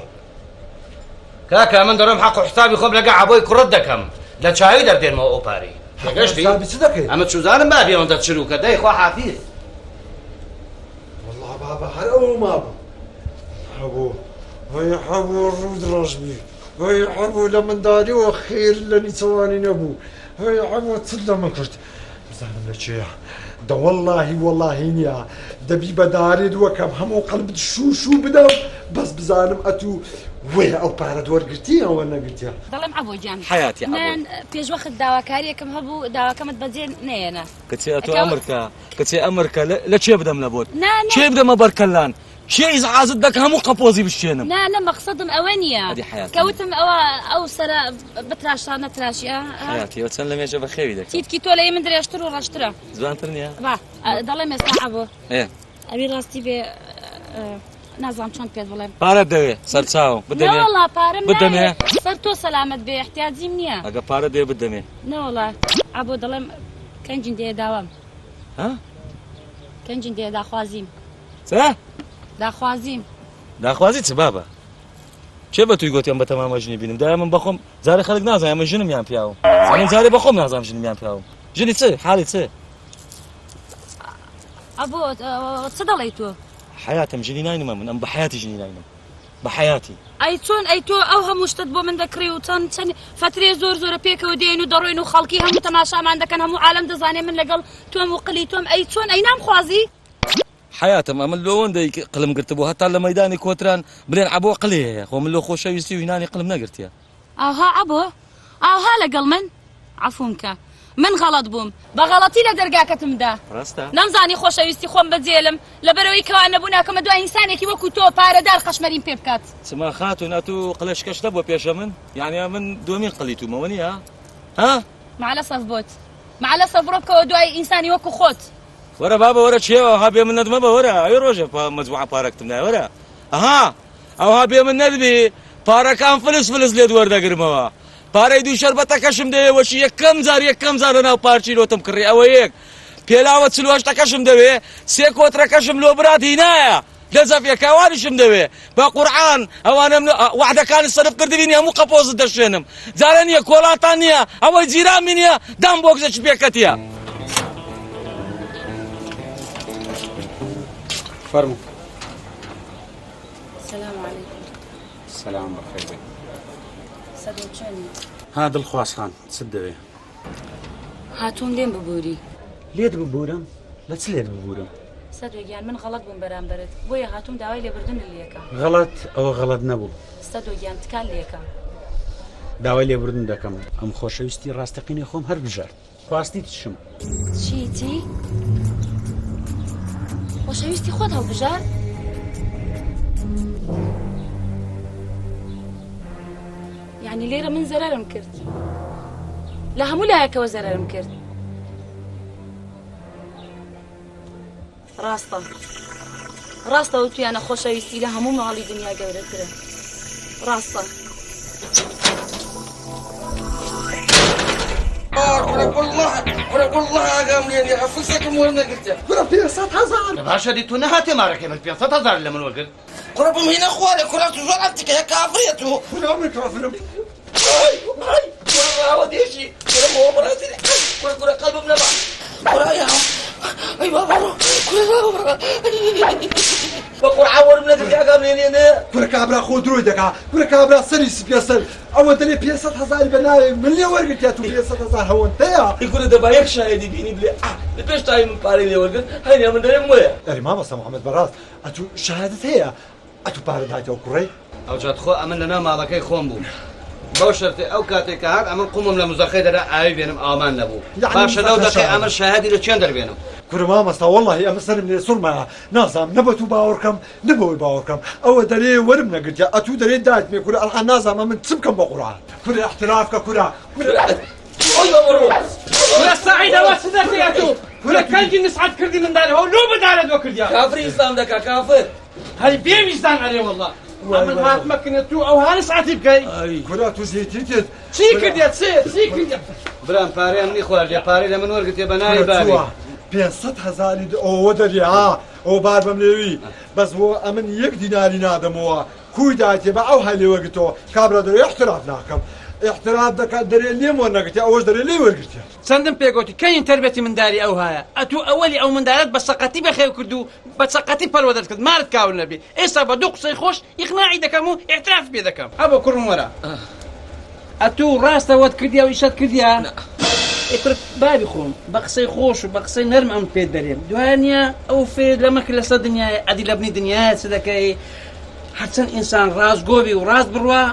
M: کاکە من دەڕۆم حەق و حسابی خۆم لەگە عەبۆی کوڕت دەکەم لە چاوی دەردێنمەوە ئەو پارەی تێگەشتی ئەمە چوزانم با بێوەندە چروکە دەی خوا حافیز
C: والله بابا هەر ئەوە مابوو هەبوو هەی هەبوو ڕوود ڕۆژبی هەی هەبوو لە منداریەوە خێر لە نیچەوانی نەبوو هەی هەبوو چ لە من کرد بزانم لە چێە دە وەڵڵاهی وەڵڵاهی نییە دەبی بەدارێت وەکەم هەموو قەلبت شوو بدەم بەس بزانم ئەتوو وێ ئەو پارەت وەرگرتی ئەوە نەگرتیە
B: دەڵێم عەبۆ گیان
D: حیاتی
B: من پێشوەخت داواکاریەکەم هەبوو داواکەمت بەجێ نێنە
D: کچێ ئەتۆ ئەمریکا کچێ ئەمریکا لە چێ بدەم لە بۆت چێ بدەمە بەرکەلان چێ ئیزعازت دەکە هەموو قەپۆزی بشتێنم
B: نا مەقسەدم ئەوە نییە کەوتم ئەوە ئەو سەرە بتراشان نەتراشیە
D: حیاتیەوە چەند لە مێژە بەخێوی دەکەم
B: تیتکی تۆ لە من درێژتر و ڕەشترە
D: جوانتر نییە
B: دەڵێم ئێستا عەبۆ ئەوی ڕاستی بێ نازام چۆن پێت بڵێم
D: پارەت دەوێ سەرچاوم بدەمێ
B: نەوەڵا پارەم بدەمێ سەر تۆ سەلامەت بێ احتیاجیم نییە
D: ئەگە پارە دێ بدەمێ
B: نەوەڵا عەبۆ دەڵێم کەنجین دێ داوام کەنجین دێ داخوازیم
D: چ؟
B: داخوازیم
D: چ بابە چێ بە توی گوتیان بە تەمامە ژنی بینم دای من بەخۆم زارە خەڵک نازانم ئەمە ژنم یان پیاوم من زارێ بەخۆم نازانم ژنم یان پیاوم ژنی چ حاڵی چ
B: ئەبۆ چ دەڵێی تۆ
D: حياتم ژنی ناینمە من ئەم بە حیاتی ژنی ناینم بە حیاتی
B: ئەی چۆن ئەی تۆ ئەو هەموو شتت بۆ من دەکڕی و چەند فترێ زۆرە پێکەوە دێن و دەڕۆین و خەڵکی هەموو تەماشامان دەکەن هەموو عالەم دەزانێ من لەگەڵ تۆم و قلی تۆم ئەی چۆن ئەی نامخوازی
D: حياتم ئەمە لەوەندەی قلم گرتبوو هەتا لە مەیدانی کۆتران بڵێن عەبۆ قلێ هەیە خۆ من لە خۆشەویستی و هینانی قلم نەگرتیە
B: ئاها عەبۆ ئاها لەگەڵ من عەفوم کە من غەڵەت بووم بە غەڵەتی لە دەرگاکەتمدا نەمزانی خۆشەویستی خۆم بەجێلم لەبەرەوەی کەوا نەبوو ناکەمە دوای ئینسانێکی وەکو تۆ پارەدار خەشمەریم پێ بکات
D: چما خاتون ئەتوو قلەشکەش نەبووە پێشە من یعنی من دومین قلیتومەوە نییە ها
B: معلەسەف بۆت معلەسەف بڕۆ بکەوە دوای ئینسانی وەکو خۆت
D: وەرە بابە وەرە چێوە ها بێ من نەدمە بە وەرە ئەوی ڕۆژە مەجموعە پارەکتم نایە وەرە ئەها ئەوها بێ من نەدبی پارەکان فلس لێت وەردەگرمەوە پارەی دوو شەربەتەکەشم دەوێ وەشی یەکەم زار لەناو پارچیرۆتم کڕی ئەوە یەک پێلاوە چلوەشتەکەشم دەوێ سێ کۆترەکەشم لۆ براتی نایە دەزەفیەکەوانیشم دەوێ بە قورعان ئەوانم وعدەکانی سەرف کردبینی هەموو قەپۆزت دەشوێنم جارە نییە کۆڵاتان نییە ئەوەی جیرامی نییە دام بۆ گزەچ پێکەتیە
A: فەرموو
B: سلام علیکم
A: سلام بەخێر بێ
B: سەدۆ چۆنی
A: ها دڵخواز خان چت دەوێ
B: هاتووم لێم ببووری
A: لێت ببوورم لە چ لێت ببوورم
B: سەدۆگیان من غەڵەت بووم بەرامبەرت بۆیە هاتووم داوای لێبوردن لێکە
A: غەڵەت ئەوە غەڵەت نەبوو
B: سەدۆگیان تکال لێکە
A: داوای لێبوردن دەکەم ئەم خۆشەویستی ڕاستەقینی خۆم هەر بژار خواستی تشم
B: چی خۆشەویستی خۆت هەڵبژار یعنی لێرە من زەرەرم کرد لە هەموو لایەکەوە زەرەرم کرد ڕاستە و تویانە خۆشەویستی لە هەموو ماڵی دنیا گەورەترە ڕاستە
K: والله قام لي عفوسكم ولا قلت
C: كره 500,000
M: باشا دي تو نهاتي مارك من 500,000 لمن وقت
K: قربهم هنا اخواني كره تزور عندك يا كافريته
C: كره عمرك كافر
K: هاي والله وديشي كره هو براسي كره قلبه من كره يا اي بابا كره بقول عور من اللي قام لي انا
C: كره كابرا خودرو دكا كره كابرا سريس بيسل اول دلي 500,000 بناي مليون ورقت يا تو 500,000 هو انت
K: يقول ده بايك شاهدي بيني بلي ليش تاي من باري لي ورقت هاي من دري مويه
C: يعني ما بس محمد براس اتو شهاده هي اتو باردات او كوري
M: او جات خو امن لنا مالكي خوم بو بوشرتي او كاتي كهار امن قوم من مزخيده لا اي بينم امان نبو باش لو دقي امر شهادي لتشندر بينهم
C: كره ما والله اما سلم لي صرما نظام نبتو باوركم نبوي باوركم او دري ورمنا قلت اتو دري دات مي كره الان نظام من تسمكم بقران كره احترافك كره
K: ايوه مروح كره سعيده وسدتي اتو
E: ولا كنجي نصعد كردي من داري هو لو بدارد وكرديا
J: كافر اسلام دكا كافر
E: هاي بيويستان عليه والله من هات مكنتو او هانسعتي بكاي
C: كرة تزيتيت
E: سي كرديا سي كرديا
M: برام باري مني خوارجي باري لمن ورقت بناي بابي
C: 500,000 او ودري او بار بملوي بس هو امن 1 ديناري نادم هو كويداتي باو هالي وقتو كابرا دري احتراف ناكم احتراف دك دري اللي مو نقتي اوش دري اللي ورقتي
E: سندم بيغوتي كاين تربيتي من داري او هايا اتو اولي او من دارت بس سقطي بخير كردو بس سقطي بالودرت كد مارت كاول نبي ايسا بدوق سيخوش يقناعي دكمو اعتراف بيدكم ابو كرم ورا اتو راس ود كرديا ويشات كرديا اترك بابي خوم بقصي خوش وبقصي نرم ام في دريم دوانيا او في لما كل الدنيا ادي لبني دنيا سدكاي حتى انسان راس قوبي وراس بروا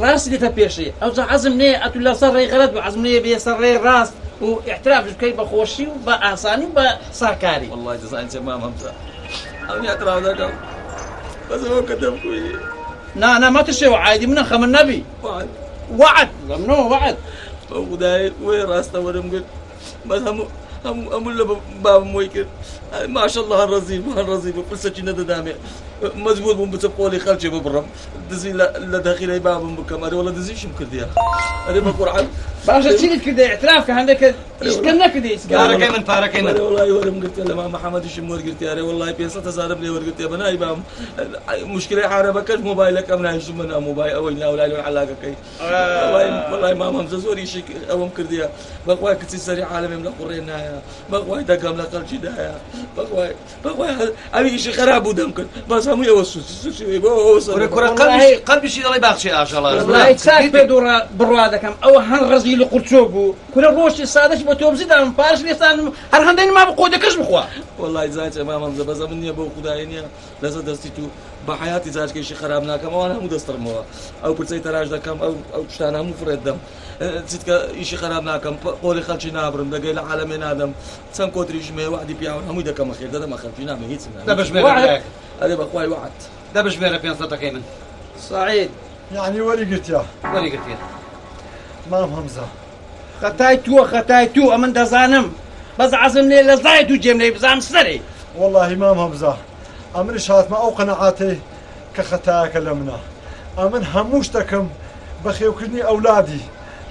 E: راس اللي تبيشي او عزمني اتو لا صار غلط وعزمني بيصر راس واعتراف كي بخوشي وباحساني وبساكاري
D: والله جزاء تمام همزه او اعتراف ذاك بس هو كتب كوي
E: لا ما تشي عادي من خم النبي وعد منو وعد
D: وداي وين راسنا ورم قلت بس هم اللي باب مويكر ما شاء الله هالرزيب كل سكينة دامي مزبوط بمسبولي خلشي ببرم دزي لا داخلي باب مكمل ولا دزيش مكرديا هذا ما قرعه
E: باشا تشيل كده اعترافك عندك ايش كنا كده
M: بارك من
D: والله ورم قلت له ما محمد الشمور قلت يا والله بيصة تزارب لي ورقت يا بناي بام مشكلة حاربك موبايلك امنا يشمنا موبايل اوينا ولا له علاقه كي والله ما همزه زوري شيك او مكرديا بقواي كنت سريع عالمي من قرينا بقواي دقام لا قلشي دايا بقواي ابي شيء خراب ودمك بس هم يوسوس شيء بوس
M: قلبي شيء الله يبارك شيء ان شاء الله
E: والله تساك بدور برواده كم او هنغزي له قرشوبو كل روش صادش بتوب زيد انا فارش لسان هرهندين ما بقودكش بخوا
D: والله زايد امام بس مني ابو خدايني لازم دستيتو بحياتي زاج كي شي خرابنا كم وانا مو دستر مو او برسي تراج دكم او شتانا مو فرد دم زيد شي خرابنا كم قولي خلشي نابرم دقي العالمين ادم سن كوتريش مي وحدي بيعون هم دكم خير ده ما خلفينا ما هيت
M: ده باش بيرك
D: هذا بخواي وعد
M: ده باش بيرك بين صوتك ايمن
E: سعيد
C: يعني ولي قلت يا مام همزه
E: ختايتو امن دزانم بس عزمني لزايد وجمني بزام سري
C: والله مام همزه امن شات ما او قناعاتي كختاك لمنا امن هموشتكم بخيوكني اولادي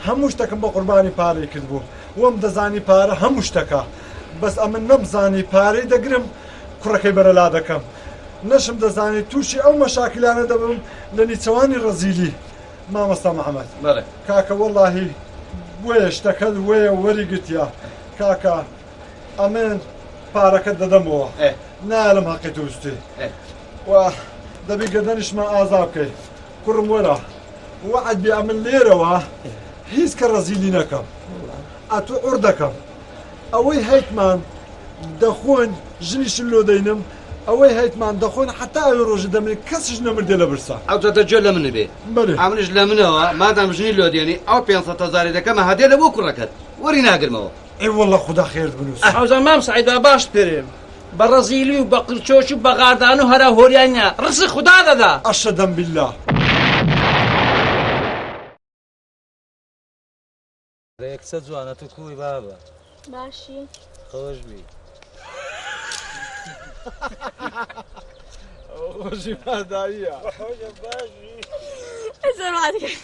C: هموشتكم بقرباني باري كذبو وم دزاني باري هموشتكا بس امن نمزاني باري دقرم كركي برلادكم نشم دزاني توشي او مشاكل انا دبم لاني تواني رزيلي ما مستا محمد
M: بله
C: كاكا والله ويش تكل وي ورقت يا كاكا امن بارك ددمو نالم حقي توستي و دبي قدنش ما عذابك كرم ورا وعد بيعمل ليره هيس كرزيلينكم اتو عردكم اوي هيتمان دخون جنيش اللو دينم اوي هيتمان دخون حتى يروج دمي كسج نمر ديلا برسا
M: او تتجول من بي عملش لمنه ما دام جني اللو ديني او 500,000 كما هدي لبو كركت ورينا قرمو
C: اي والله خدا خير بنوس
E: عاوز امام سعيد باش بريم برازيلي وبقرشوش وبغاردانو هرا هوريانيا رزق خدا دا
C: اشهد بالله
D: ريك سجوانا تكوي بابا
H: ماشي
D: خوش بي
C: خوشي مادايا
H: خوش باشي ازر بعدك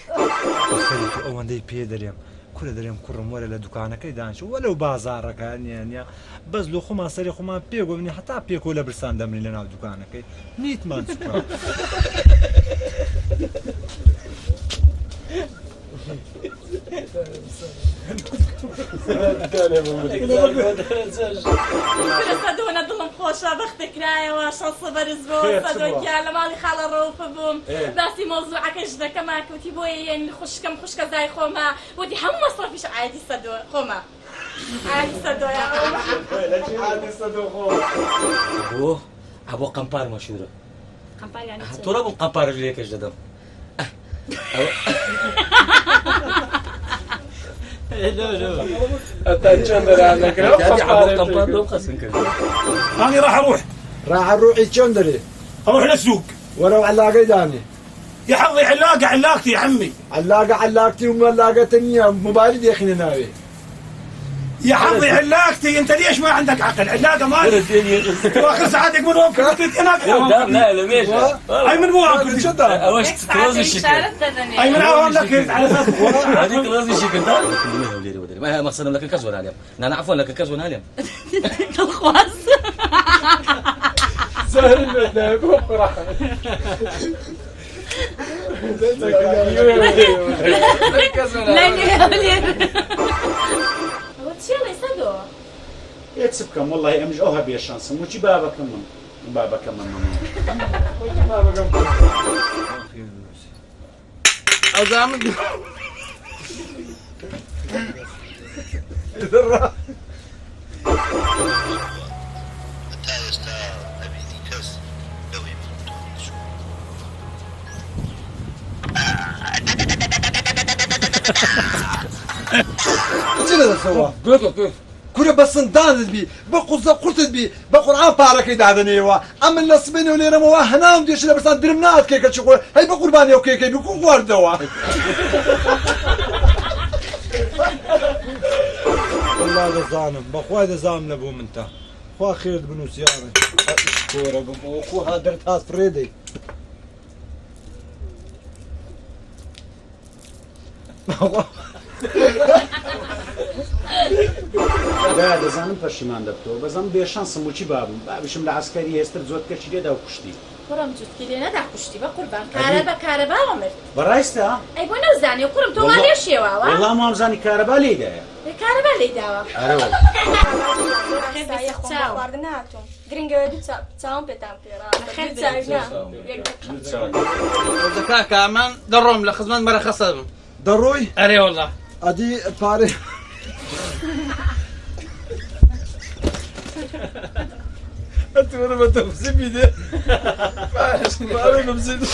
C: او عندي بيدريم كل دريم كرم ولا لدكانك دانش ولو بازارك يعني بس لو خما سري خما بيغو مني حتى بيكو ولا برسان دمني لنا دكانك نيت مان سكر
F: صدونا ضلم خوشة بختك راية واشان صبر زبون صدوك يا لمالي خال الروف بوم باسي موضوعك اجدا كما كنتي بوي يعني خوش كم خوش كزاي خوما ودي هم مصرفيش عادي صدو خوما عادي صدو يا
C: عادي صدو خوما
D: ابو قنبار مشهورة
B: قنبار يعني
D: ترى ابو قنبار اللي هيك جدم
I: أنا راح
C: أروح يتشندري
I: أروح للسوق
C: ولو علاقة داني
I: يا حظي علاقتي يا عمي
C: علاقتي وملاقة تانية موبايلي دي أخينا ناوي
I: يا حظي علاقتي انت ليش ما عندك عقل؟ علاقه مالك واخر ساعاتك من وقت
D: لا لا ليش؟
I: اي من بوها
C: شو ده؟
D: اوش كلوز الشكل
I: اي من عوام لك على اساس
D: هذيك كلوز الشكل ما ما صرنا لك الكزون عليهم انا عفوا لك الكزون عليهم
B: الخواص
C: سهل بدنا بكره
A: يتسبكم والله امج اوها بيشانس موجي بابا كمان بابا كمان
E: أزامد
C: شنو سوا؟ كل بس ندانت بي بقصة قلت بي بقرآن بارك يدعدني وا أما النصبين ولينا موا هنام ديش لا بس درمنات كيك شغل هاي بقرباني وكيك بيكون وردوا والله هذا ظالم بخوا هذا ظالم لابو منتا خوا خير بنو سيارة اشكورك بخوا هذا درت هذا فريدي
A: لا دەزانم پەشیمان دەبتەوە بەزەم بێشانسم وچی بابم بابیشم لە عسکەری هێستر زۆر کەچی لێدا و کوشتی
F: کوڕم جوتکی لێ نەدا کوشتی بە قوربان کارە بە کارەباوە مرد
A: بەڕاستە؟
F: ئەی بۆ نەوزانی و کوڕم تۆ لێ شێواوە
A: وەڵام مامزانی کارەبا لێدایە
F: کارەبا لێداوە
H: خواردن هاتوون گرنگەوە دوو چاوم پێتان
E: زەکا کامان دەڕۆم لە خزمەت مەرەخەسەم
C: دەڕۆی؟
E: ئەرێ وەڵڵا
C: ئەدی پارێ أنت وأنا ما تفزي بيدي فارس بمزيد